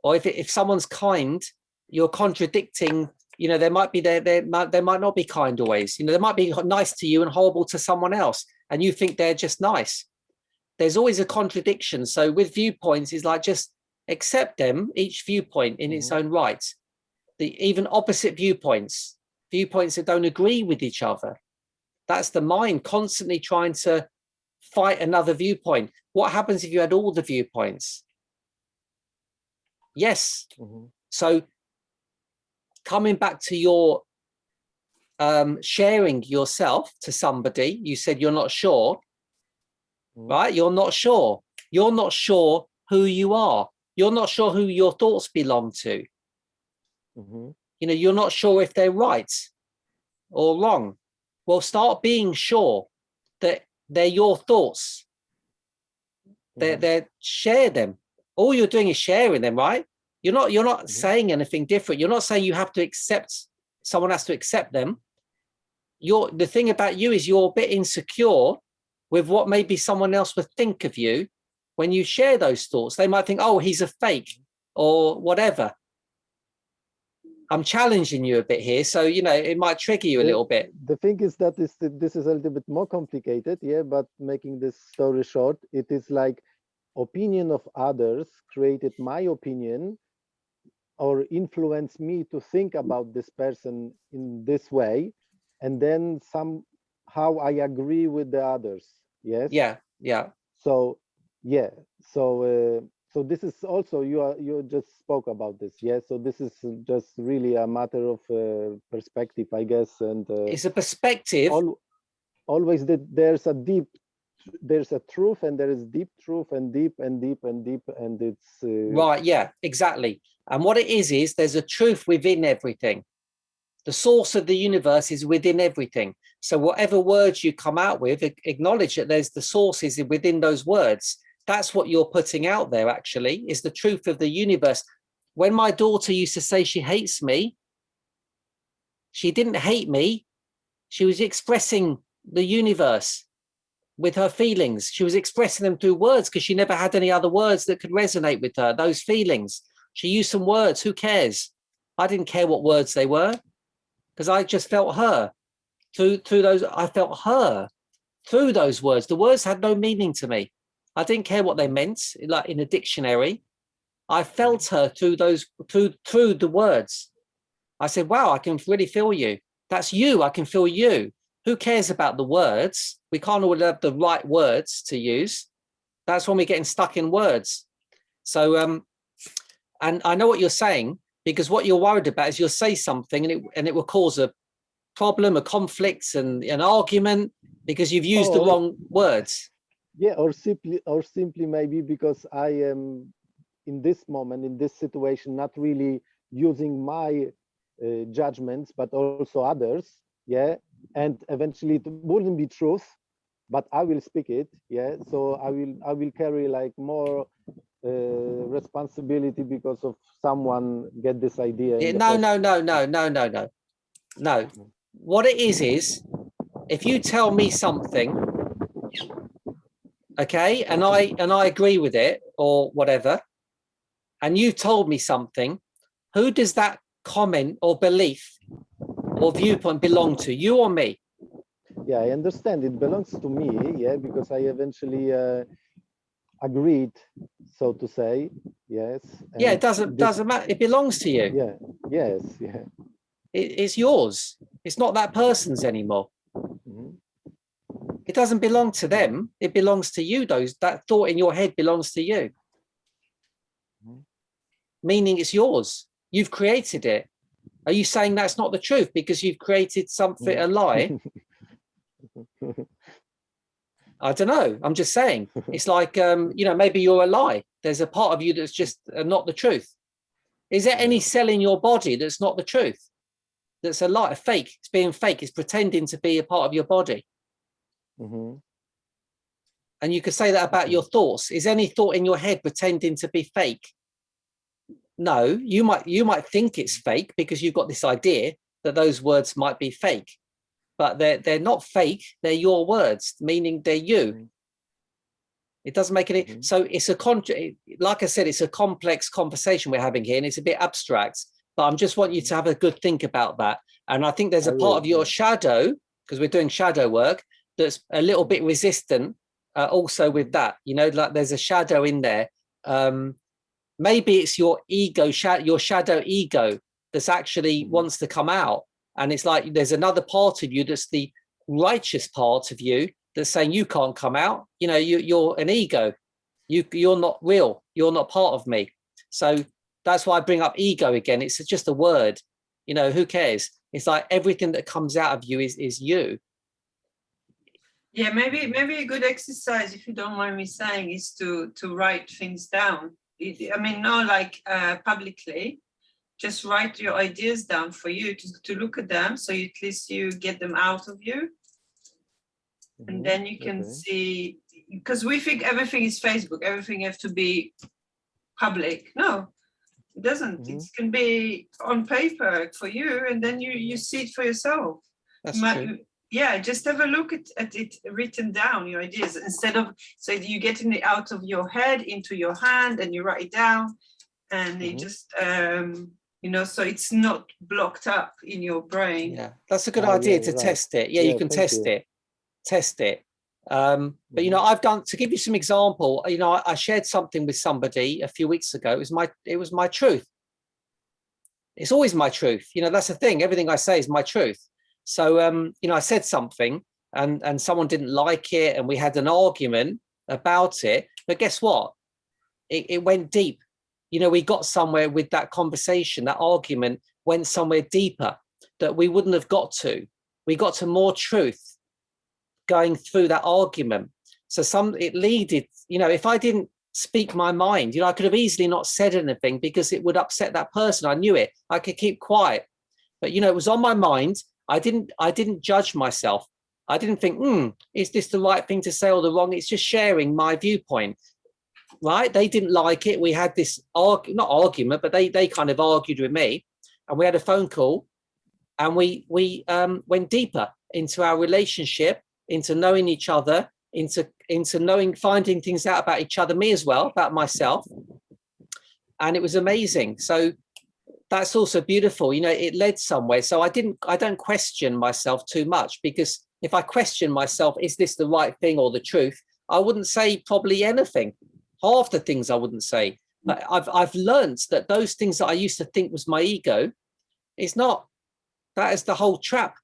Or if someone's kind, you're contradicting. They might not be kind always. They might be nice to you and horrible to someone else, and you think they're just nice. There's always a contradiction. So with viewpoints, it's like, just accept them, each viewpoint in its own right. Even opposite viewpoints that don't agree with each other. That's the mind constantly trying to fight another viewpoint. What happens if you had all the viewpoints? Yes. Mhm. So coming back to your sharing yourself to somebody, you said you're not sure, Mhm. right? You're not sure. You're not sure who you are. You're not sure who your thoughts belong to. Mhm. You know, you're not sure if they're right or wrong. Well, start being sure that they're your thoughts. Mhm. They're share them. All you're doing is sharing them, right? You're not Mhm. saying anything different. You're not saying you have to accept, someone has to accept them. The thing about you is you're a bit insecure with what maybe someone else would think of you when you share those thoughts. They might think, oh, he's a fake or whatever. I'm challenging you a bit here, so you know it might trigger you a little bit. The thing is that this is a little bit more complicated, yeah, but making this story short, it is like opinion of others created my opinion or influenced me to think about this person in this way, and then somehow I agree with the others. Yes. Yeah, yeah. So yeah. So this is also you just spoke about this. Yeah. So this is just really a matter of perspective, I guess, and It's a perspective. always that there's a truth, and there is deep truth, and deep and deep and deep, and it's Right, yeah, exactly. And what it is there's a truth within everything. The source of the universe is within everything. So whatever words you come out with, acknowledge that there's the sources within those words. That's what you're putting out there, actually, is the truth of the universe. When my daughter used to say she hates me, she didn't hate me. She was expressing the universe with her feelings. She was expressing them through words because she never had any other words that could resonate with her, those feelings. She used some words. Who cares? I didn't care what words they were because I just felt her through those. I felt her through those words. The words had no meaning to me. I didn't care what they meant, like in a dictionary. I felt her through those, through the words. I said, wow, I can really feel you. That's you. I can feel you. Who cares about the words? We can't all have the right words to use. That's when we're getting stuck in words. So, and I know what you're saying, because what you're worried about is you'll say something and it will cause a problem, a conflict, and an argument because you've used the wrong words. Yeah, or simply maybe because I am in this moment, in this situation, not really using my judgments, but also others. Yeah, and eventually it wouldn't be truth, but I will speak it. Yeah, so I will carry like more responsibility because of someone get this idea. Yeah, no. What it is if you tell me something, okay, and I agree with it or whatever, and you told me something, who does that comment or belief or viewpoint belong to, you or me? Yeah, I understand it belongs to me. Yeah, because I eventually agreed, so to say. Yes. Yeah, it doesn't matter. It belongs to you. Yeah. Yes. Yeah. It's yours. It's not that person's anymore. Mhm. It doesn't belong to them. It belongs to you. That thought in your head belongs to you. Mhm. Meaning it's yours. You've created it. Are you saying that's not the truth because you've created something, a lie? I don't know. I'm just saying. It's like, you know, maybe you're a lie. There's a part of you that's just not the truth. Is there any cell in your body that's not the truth? That's a lie, a fake. It's being fake. It's pretending to be a part of your body. Mhm. And you could say that about your thoughts. Is any thought in your head pretending to be fake? No, you might think it's fake because you've got this idea that those words might be fake, but they're not fake. They're your words, meaning they're you. It doesn't make any. So it's like I said, it's a complex conversation we're having here, and it's a bit abstract. But I just want you to have a good think about that. And I think there's a part of your shadow, because we're doing shadow work, that's a little bit resistant. Also with that, you know, like there's a shadow in there. Maybe it's your ego, your shadow ego that's actually wants to come out. And it's like there's another part of you that's the righteous part of you that's saying you can't come out. You know, you're an ego. You're not real. You're not part of me. So That's why I bring up ego again. It's just a word, you know, who cares? It's like everything that comes out of you is you. Yeah, maybe a good exercise, if you don't mind me saying, is to write things down. I mean, not like publicly, just write your ideas down for you to look at them, so at least you get them out of you. And then you can see, because we think everything is Facebook, everything have to be public. No, it doesn't. It can be on paper for you, and then you see it for yourself. That's true. Yeah, just have a look at it written down, your ideas, instead of, so you getting it out of your head into your hand and you write it down, and it just you know, so it's not blocked up in your brain. Yeah, that's a good idea to right. test it. Yeah, you can test it. Test it. But you know, I've done, to give you some example, you know, I shared something with somebody a few weeks ago. It was my truth. It's always my truth. You know, that's the thing. Everything I say is my truth. So you know, I said something and someone didn't like it, and we had an argument about it. But guess what? It went deep. You know, we got somewhere with that conversation. That argument went somewhere deeper that we wouldn't have got to. We got to more truth going through that argument. So it leaded, you know, if I didn't speak my mind, you know, I could have easily not said anything because it would upset that person. I knew it. I could keep quiet. But, you know, it was on my mind. I didn't judge myself. I didn't think, is this the right thing to say or the wrong? It's just sharing my viewpoint, right? They didn't like it. We had this, not argument, but they kind of argued with me, and we had a phone call, and we went deeper into our relationship, into knowing each other, into knowing, finding things out about each other, me as well, about myself. And it was amazing. So that's also beautiful. You know, it led somewhere. So I don't question myself too much, because if I question myself, is this the right thing or the truth? I wouldn't say probably anything. Half the things I wouldn't say. But I've learned that those things that I used to think was my ego is not. That is the whole trap.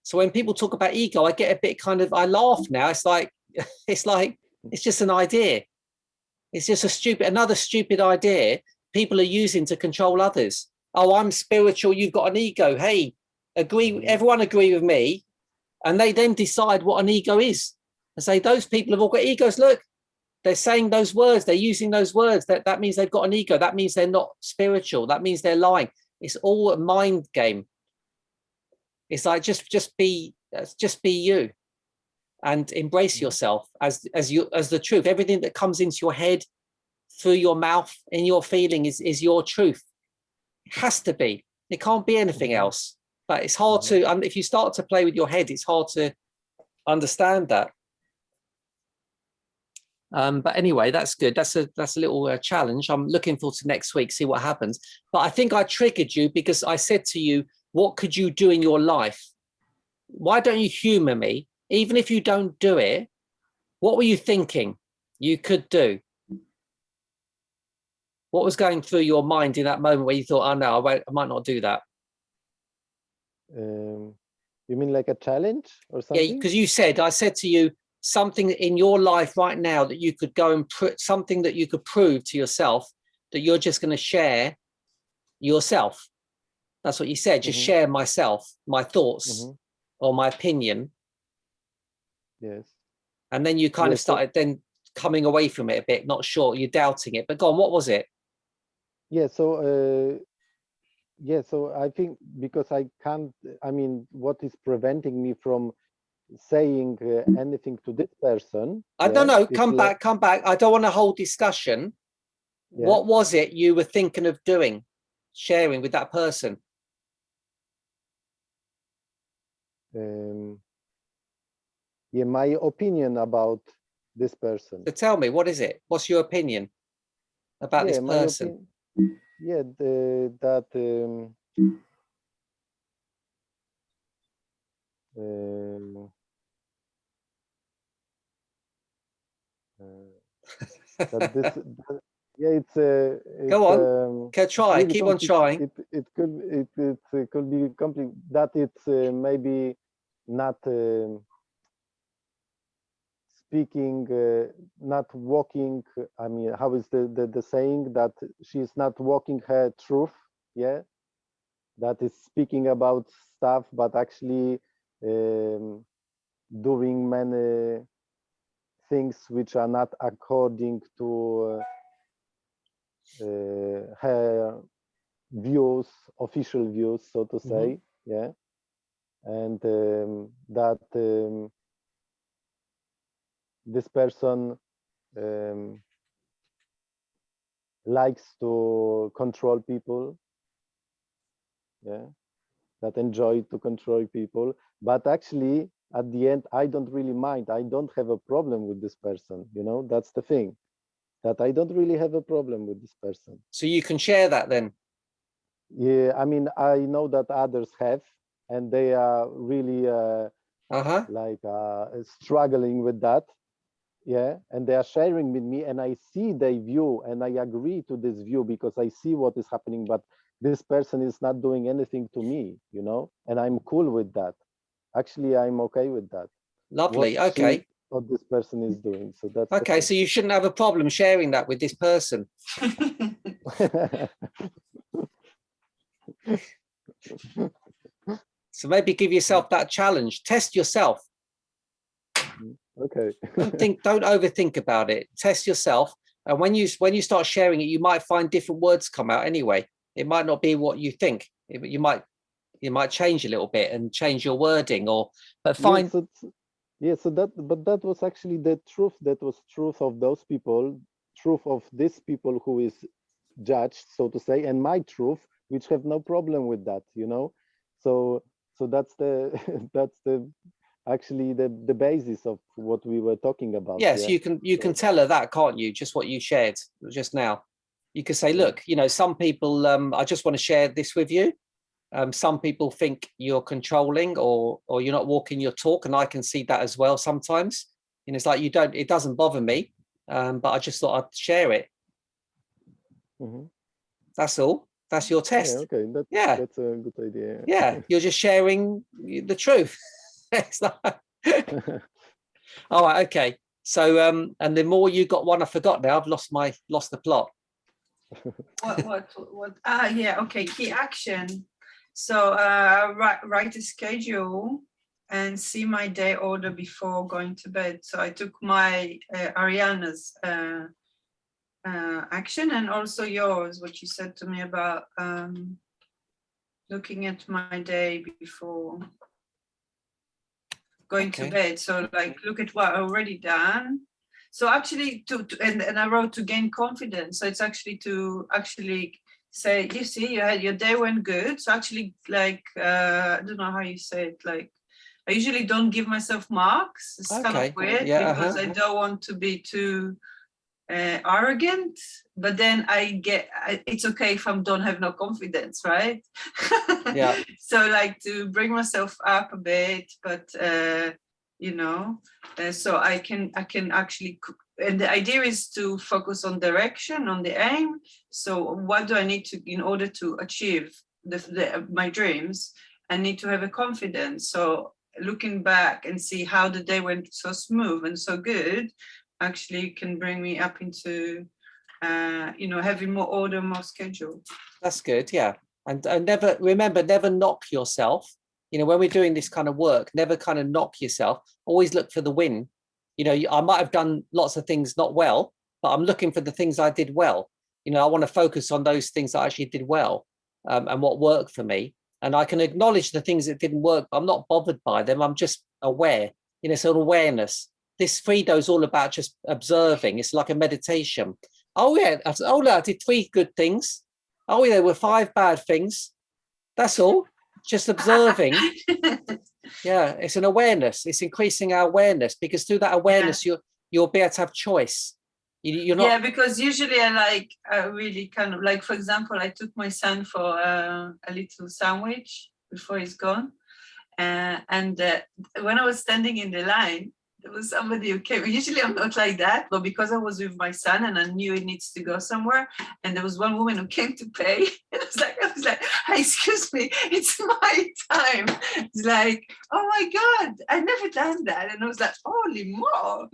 So when people talk about ego, I get a bit kind of, I laugh now. It's like it's just an idea. It's just another stupid idea people are using to control others. Oh, I'm spiritual, you've got an ego. Hey, everyone agree with me. And they then decide what an ego is and say, those people have all got egos. Look, they're saying those words, they're using those words. That means they've got an ego. That means they're not spiritual. That means they're lying. It's all a mind game. It's like just be you, and embrace yourself as the truth. Everything that comes into your head, through your mouth, in your feeling is your truth. It has to be. It can't be anything else. But it's hard to, and if you start to play with your head, it's hard to understand that. But anyway, that's good. That's a little challenge. I'm looking forward to next week, see what happens. But I think I triggered you because I said to you, what could you do in your life? Why don't you humor me? Even if you don't do it, what were you thinking you could do? What was going through your mind in that moment where you thought, oh no, I might not do that? You mean like a challenge or something? Yeah, because I said to you, something in your life right now that you could go and put, something that you could prove to yourself that you're just going to share yourself. That's what you said, just share myself, my thoughts or my opinion. Yes. And then you kind of started then coming away from it a bit, not sure, you're doubting it. But go on, what was it? Yeah, so so I think because I can't, I mean, what is preventing me from saying anything to this person? I don't know, come back. I don't want a whole discussion. Yeah. What was it you were thinking of doing, sharing with that person? Yeah, my opinion about this person. So tell me, what is it? What's your opinion about this person? Yeah, yeah, it's go on, try, really keep on trying. It could be complete, that it's maybe not speaking, not walking. I mean, how is the saying that she's not walking her truth? Yeah, that is speaking about stuff, but actually doing many things which are not according to her views, official views, so to say. Yeah, and that this person likes to control people. Yeah, that enjoy to control people, but actually at the end I don't really mind. I don't have a problem with this person, you know. That's the thing, that I don't really have a problem with this person. So you can share that then. Yeah, I mean, I know that others have, and they are really like struggling with that. Yeah, and they are sharing with me, and I see their view, and I agree to this view because I see what is happening, but this person is not doing anything to me, you know, and I'm cool with that. Actually, I'm okay with that. Lovely. Okay. What this person is doing. So that's okay. So you shouldn't have a problem sharing that with this person. So maybe give yourself that challenge. Test yourself. Okay. Don't overthink about it. Test yourself. And when you start sharing it, you might find different words come out anyway. It might not be what you think. You might change a little bit and change your wording, but find. So that was actually the truth. That was truth of those people, truth of these people who is judged, so to say, and my truth, which have no problem with that, you know. So that's the that's the actually the basis of what we were talking about. Yes, yeah? you can tell her that, can't you? Just what you shared just now. You could say, look, you know, some people, I just want to share this with you. Some people think you're controlling or you're not walking your talk, and I can see that as well sometimes. And it's like it doesn't bother me, but I just thought I'd share it. That's all. That's your test. Yeah, okay, that's a good idea. Yeah, you're just sharing the truth. It's like... all right, okay. So and the more you got one, I forgot now. I've lost the plot. What? Yeah, okay. Key action. So write a schedule and see my day order before going to bed. So I took my Ariana's action and also yours, what you said to me about looking at my day before going to bed. So like look at what I already done. So actually and I wrote to gain confidence. So it's actually to say, you see, your day went good. So actually like I don't know how you say it, like I usually don't give myself marks. It's kind of weird because I don't want to be too arrogant, but then it's okay if I don't have no confidence, right? Yeah. So like to bring myself up a bit, but you know, so I can actually, and the idea is to focus on direction, on the aim. So what do I need to, in order to achieve my dreams, I need to have a confidence. So looking back and see how the day went so smooth and so good actually can bring me up into you know, having more order, more schedule. That's good. Yeah. And never knock yourself. You know, when we're doing this kind of work, never kind of knock yourself. Always look for the win. You know, I might have done lots of things not well, but I'm looking for the things I did well. You know, I want to focus on those things that I actually did well, and what worked for me. And I can acknowledge the things that didn't work, but I'm not bothered by them. I'm just aware. You know, so awareness. This Frido is all about just observing. It's like a meditation. Oh yeah, I did 3 good things. Oh yeah, there were 5 bad things. That's all. Just observing. Yeah, it's an awareness. It's increasing our awareness, because through that awareness, you'll be able to have choice. You're not. Yeah, because usually I really kind of like, for example, I took my son for a little sandwich before he's gone, and when I was standing in the line, there was somebody who came. Usually I'm not like that, but because I was with my son and I knew he needs to go somewhere, and there was one woman who came to pay, and I was like, hey, excuse me, it's my time. It's like, oh my God, I never done that. And I was like, holy mo,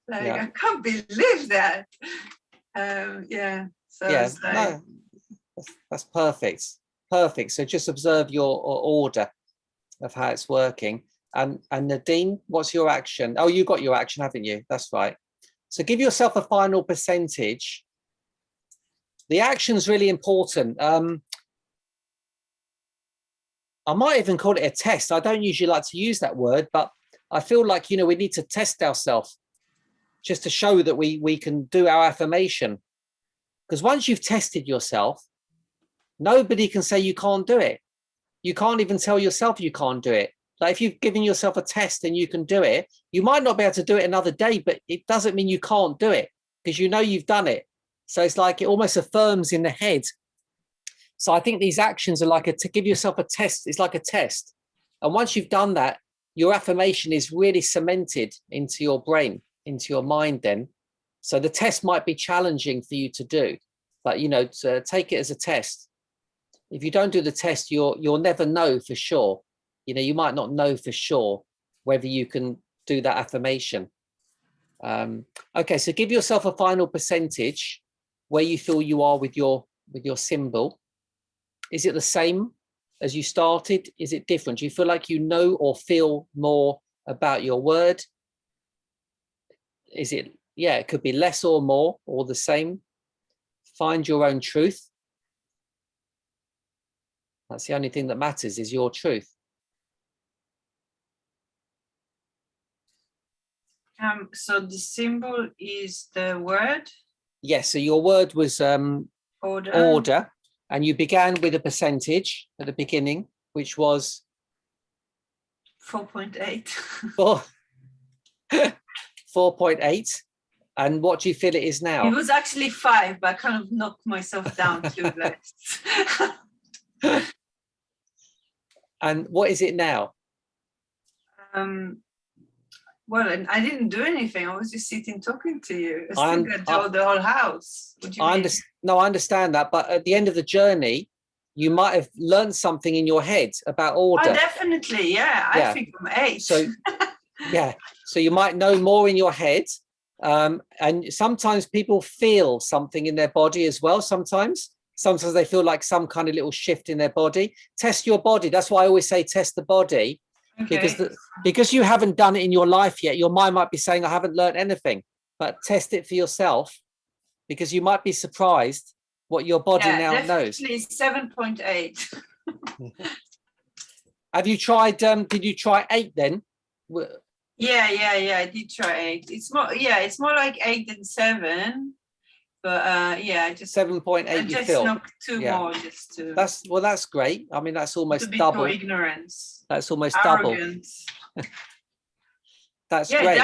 like Yeah. I can't believe that. Yeah. So Yeah, it's like, no, that's perfect. Perfect. So just observe your order of how it's working. And Nadine, what's your action? Oh, you got your action, haven't you? That's right. So give yourself a final percentage. The action's really important. I might even call it a test. I don't usually like to use that word, but I feel like, you know, we need to test ourselves just to show that we can do our affirmation. Because once you've tested yourself, nobody can say you can't do it. You can't even tell yourself you can't do it. Like if you've given yourself a test and you can do it, you might not be able to do it another day, but it doesn't mean you can't do it because you know you've done it. So it's like it almost affirms in the head. So I think these actions are like to give yourself a test. It's like a test. And once you've done that, your affirmation is really cemented into your brain, into your mind then. So the test might be challenging for you to do, but you know, to take it as a test. If you don't do the test, you'll never know for sure. You know, you might not know for sure whether you can do that affirmation. Okay, so give yourself a final percentage where you feel you are with your symbol. Is it the same as you started? Is it different? Do you feel like you know or feel more about your word? Is it, yeah, it could be less or more or the same. Find your own truth. That's the only thing that matters is your truth. So the symbol is the word. Yes, so your word was order, and you began with a percentage at the beginning, which was 4.8. 4.8. And what do you feel it is now? It was actually 5, but I kind of knocked myself down to less. And what is it now? Well, and I didn't do anything. I was just sitting talking to you. I I'm- still got the whole house. What do you mean? No, I understand that, but at the end of the journey, you might have learned something in your head about order. Oh, definitely, yeah. Yeah. I think I'm 8. So, yeah, so you might know more in your head. And sometimes people feel something in their body as well. Sometimes they feel like some kind of little shift in their body. Test your body. That's why I always say test the body. Okay. Because you haven't done it in your life yet, your mind might be saying, I haven't learned anything, but test it for yourself because you might be surprised what your body now knows. Definitely 7.8. Have you tried, did you try 8 then? Yeah, I did try 8. It's more like 8 than 7. But yeah, I just 7.8 I you just feel. knocked 2 Yeah. more just to That's great. I mean, that's almost to be double. ignorance. That's almost double. Arrogance. That's Yeah, great.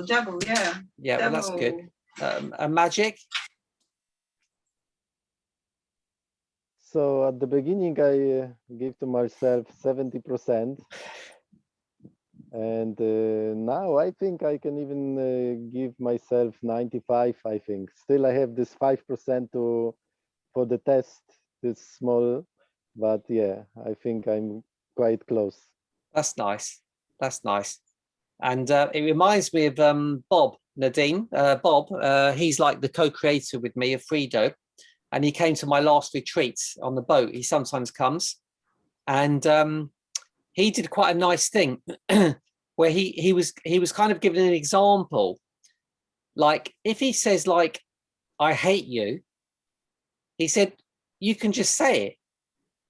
double, yeah. Yeah, well, that's good. Double. And magic? So at the beginning, I gave to myself 70%. And now I think I can even give myself 95, I think. Still, I have this 5% for the test, this small, but yeah, I think I'm quite close. That's nice. That's nice. And it reminds me of Bob Nadine. Bob, he's like the co-creator with me of Frido. And he came to my last retreat on the boat. He sometimes comes. And he did quite a nice thing where he was kind of giving an example. Like if he says like, I hate you, he said, you can just say it.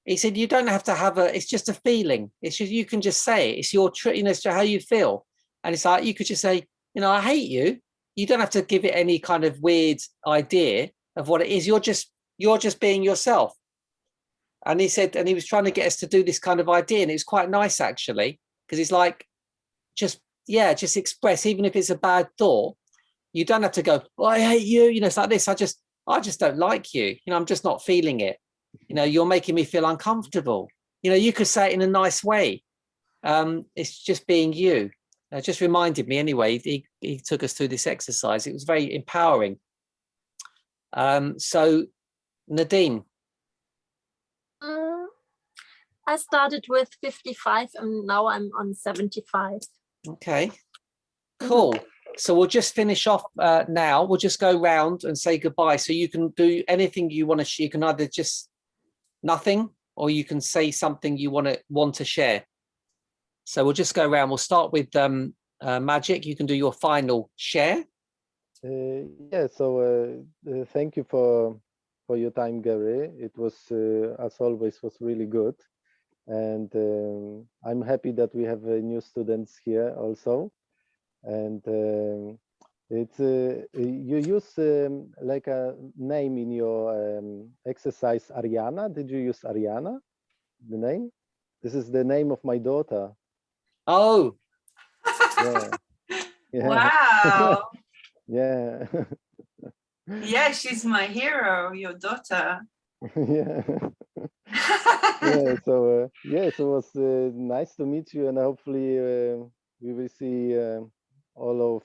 He said, you don't have to have it's just a feeling. It's just, you can just say it. It's your, you know, it's how you feel. And it's like, you could just say, you know, I hate you. You don't have to give it any kind of weird idea of what it is. You're just being yourself. And he said, and he was trying to get us to do this kind of idea. And it was quite nice actually, because it's like, just express, even if it's a bad thought, you don't have to go, oh, I hate you. You know, it's like this. I just don't like you. You know, I'm just not feeling it. You know, you're making me feel uncomfortable. You know, you could say it in a nice way. It's just being you. just reminded me anyway. He took us through this exercise. It was very empowering. So Nadine. I started with 55 and now I'm on 75. Okay, cool. So we'll just finish off now. We'll just go round and say goodbye. So you can do anything you want to. You can either just nothing, or you can say something you want to share. So we'll just go around. We'll start with Magic. You can do your final share. Yeah. So thank you for your time, Gary. It was, as always, was really good, and I'm happy that we have new students here also. And it's you use like a name in your exercise, Ariana. Did you use Ariana, the name? This is the name of my daughter. Oh, Yeah. Yeah. Wow. Yeah. Yeah, she's my hero, your daughter. Yeah. Yeah. So yes, it was nice to meet you, and hopefully we will see all of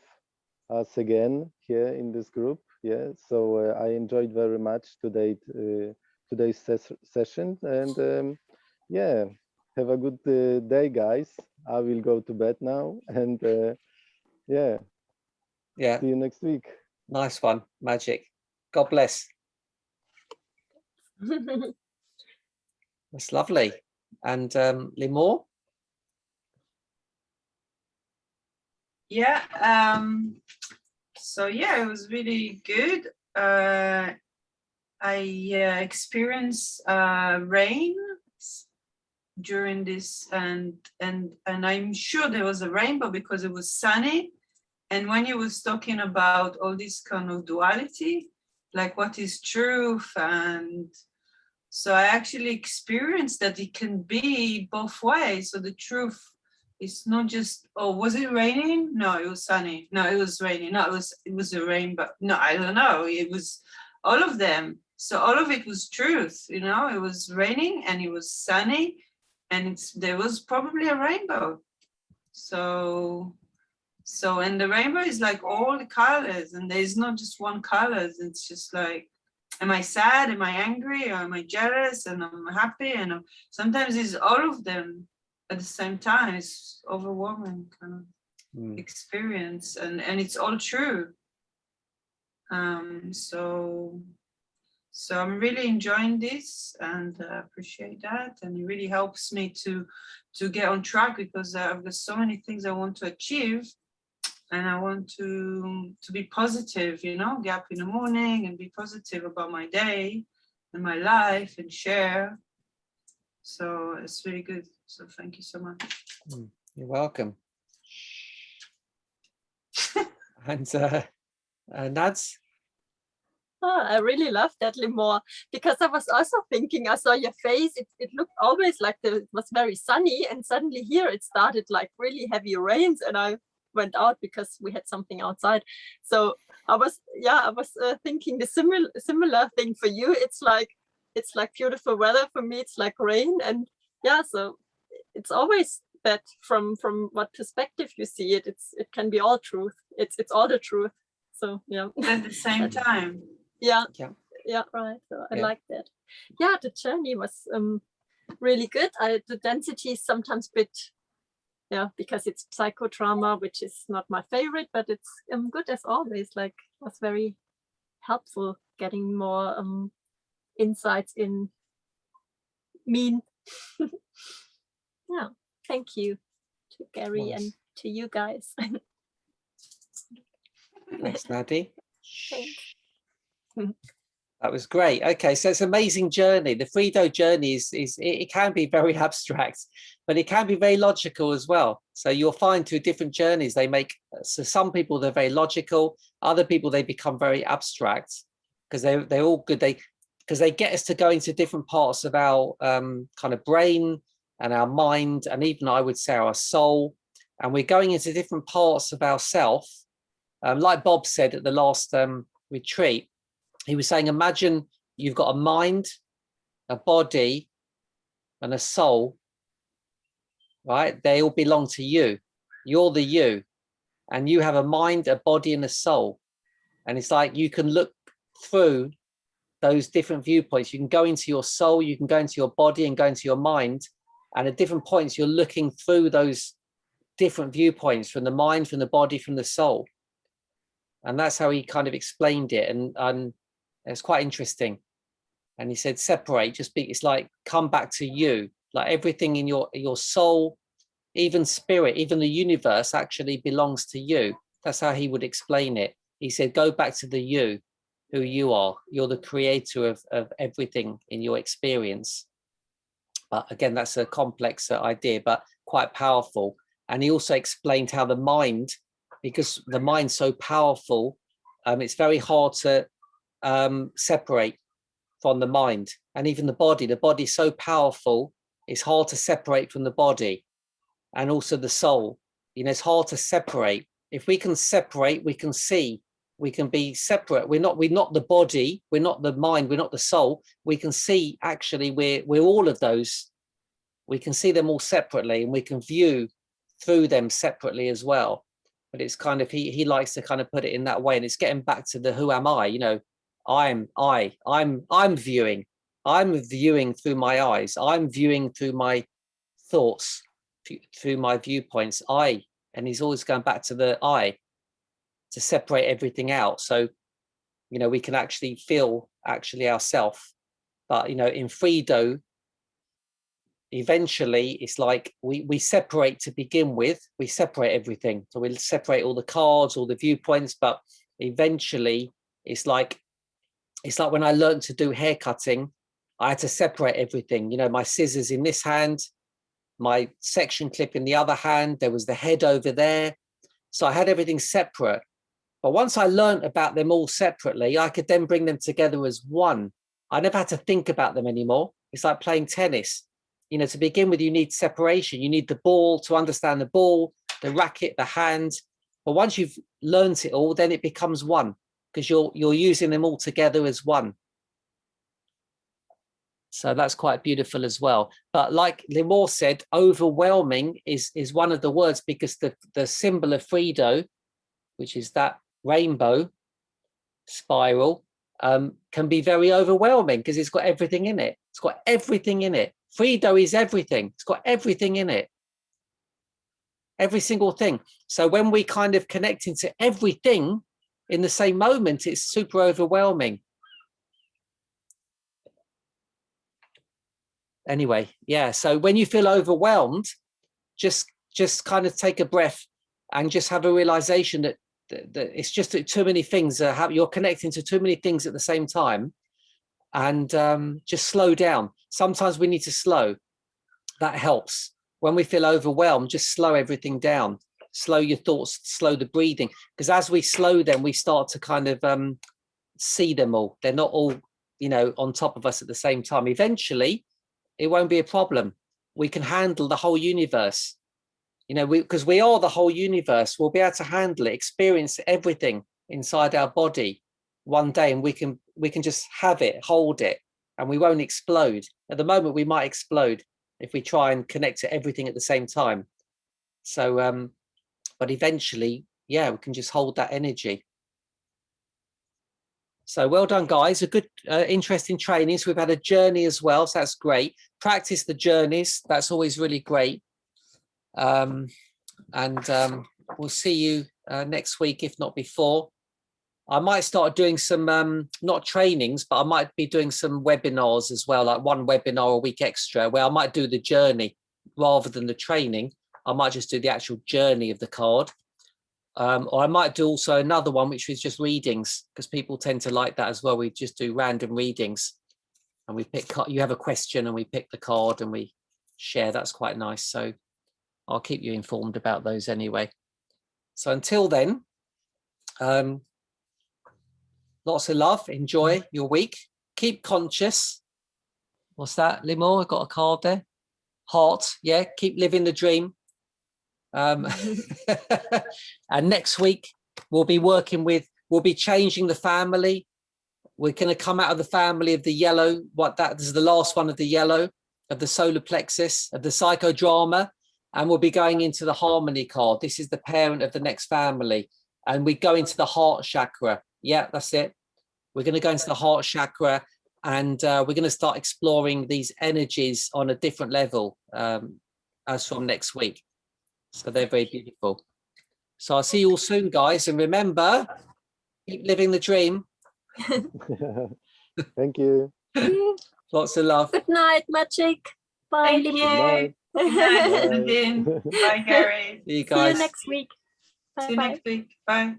us again here in this group. Yeah. So I enjoyed very much today's session, and yeah, have a good day, guys. I will go to bed now, and yeah, yeah. see you next week. Nice one, Magic. God bless. That's lovely. And Limor? Yeah. So yeah, it was really good. I experienced rain during this, and I'm sure there was a rainbow because it was sunny. And when you was talking about all this kind of duality, like what is truth, and so I actually experienced that it can be both ways. So the truth is not just, oh, was it raining? No, it was sunny. No, it was raining. No, it was a rainbow. No, I don't know. It was all of them. So all of it was truth, you know, it was raining and it was sunny, and there was probably a rainbow. So and the rainbow is like all the colors, and there's not just one color. It's just like, am I sad? Am I angry? Or am I jealous? And I'm happy? And sometimes it's all of them at the same time. It's overwhelming kind of experience, and it's all true. So I'm really enjoying this, and appreciate that, and it really helps me to get on track, because I've got so many things I want to achieve, and I want to be positive, you know, get up in the morning and be positive about my day and my life and share. So it's really good. So thank you so much. You're welcome. And Nads? Oh, I really love that, Limor, because I was also thinking, I saw your face, it looked always like it was very sunny, and suddenly here it started like really heavy rains, and I went out because we had something outside. So I was thinking the similar thing for you. It's like beautiful weather. For me, it's like rain, and yeah, so it's always that from what perspective you see it, it can be all truth. It's all the truth. So yeah. At the same time. Yeah, right. So I like that. Yeah, the journey was really good. The density is sometimes a bit, because it's psychodrama, which is not my favorite, but it's good as always. Like, it was very helpful getting more insights in mean. Yeah, thank you to Gary and to you guys. Thanks, Nadie. Thanks. That was great. Okay, so it's an amazing journey. The Frido journey is it can be very abstract, but it can be very logical as well. So you'll find through different journeys they make. So some people they're very logical, other people they become very abstract, because they're all good. Because they get us to go into different parts of our kind of brain and our mind, and even I would say our soul, and we're going into different parts of ourself. Like Bob said at the last retreat, he was saying, imagine you've got a mind, a body, and a soul, right? They all belong to you. You're the you, and you have a mind, a body, and a soul. And it's like you can look through those different viewpoints. You can go into your soul, you can go into your body, and go into your mind. And at different points, you're looking through those different viewpoints from the mind, from the body, from the soul. And that's how he kind of explained it. And it's quite interesting. And he said, separate, just be, it's like, come back to you. Like everything in your soul, even spirit, even the universe actually belongs to you. That's how he would explain it. He said, go back to the you, who you are. You're the creator of everything in your experience. But again, that's a complex idea, but quite powerful. And he also explained how the mind, because the mind's so powerful, it's very hard to separate from the mind. And even the body's so powerful, it's hard to separate from the body. And also the soul, it's hard to separate. If we can separate, we can see, we can be separate. We're not the body, we're not the mind, we're not the soul. We can see, actually, we're all of those. We can see them all separately, and we can view through them separately as well. But it's kind of, he likes to kind of put it in that way. And it's getting back to the who am I, I'm viewing through my eyes. I'm viewing through my thoughts, through my viewpoints. And he's always going back to the I, to separate everything out. So, we can actually feel ourselves. But, in Free-Do, eventually it's like we separate to begin with. We separate everything. So we'll separate all the cards, all the viewpoints, but eventually it's like when I learned to do hair cutting, I had to separate everything. My scissors in this hand, my section clip in the other hand, there was the head over there. So I had everything separate. But once I learned about them all separately, I could then bring them together as one. I never had to think about them anymore. It's like playing tennis. To begin with, you need separation. You need the ball to understand the ball, the racket, the hand. But once you've learned it all, then it becomes one, because you're using them all together as one. So that's quite beautiful as well. But like Limor said, overwhelming is one of the words, because the symbol of Free-Do, which is that rainbow spiral, can be very overwhelming because it's got everything in it. It's got everything in it. Free-Do is everything. It's got everything in it. Every single thing. So when we kind of connect into everything in the same moment, it's super overwhelming. Anyway, yeah. So when you feel overwhelmed, just kind of take a breath and just have a realization that it's just that too many things you're connecting to too many things at the same time, and just slow down. Sometimes we need to slow. That helps. When we feel overwhelmed, just slow everything down. Slow your thoughts, slow the breathing, because as we slow them, we start to kind of see them all. They're not all, on top of us at the same time. Eventually, it won't be a problem. We can handle the whole universe. Because we are the whole universe. We'll be able to handle it, experience everything inside our body one day, and we can just have it, hold it, and we won't explode. At the moment, we might explode if we try and connect to everything at the same time. So, but eventually, yeah, we can just hold that energy. So well done, guys. A good, interesting training. So we've had a journey as well. So that's great. Practice the journeys. That's always really great. And we'll see you next week, if not before. I might start doing some, not trainings, but I might be doing some webinars as well, like one webinar a week extra, where I might do the journey rather than the training. I might just do the actual journey of the card. Or I might do also another one, which is just readings, because people tend to like that as well. We just do random readings, and we pick, you have a question and we pick the card and we share. That's quite nice. So I'll keep you informed about those anyway. So until then, lots of love. Enjoy your week. Keep conscious. What's that, Limor? I got a card there. Heart. Yeah, keep living the dream. And next week we'll be changing the family. We're going to come out of the family of the yellow. This is the last one of the yellow, of the solar plexus, of the psychodrama. And we'll be going into the harmony card. This is the parent of the next family. And we go into the heart chakra. Yeah, that's it. We're going to go into the heart chakra, and we're going to start exploring these energies on a different level as from next week. So they're very beautiful. So I'll see you all soon, guys. And remember, keep living the dream. Thank you. Lots of love. Good night, Magic. Bye. Thank Lily. you. night. Good night, Bye. Nadine. Bye, Gary. See you See guys. you next week. See you Bye-bye. next week. Bye.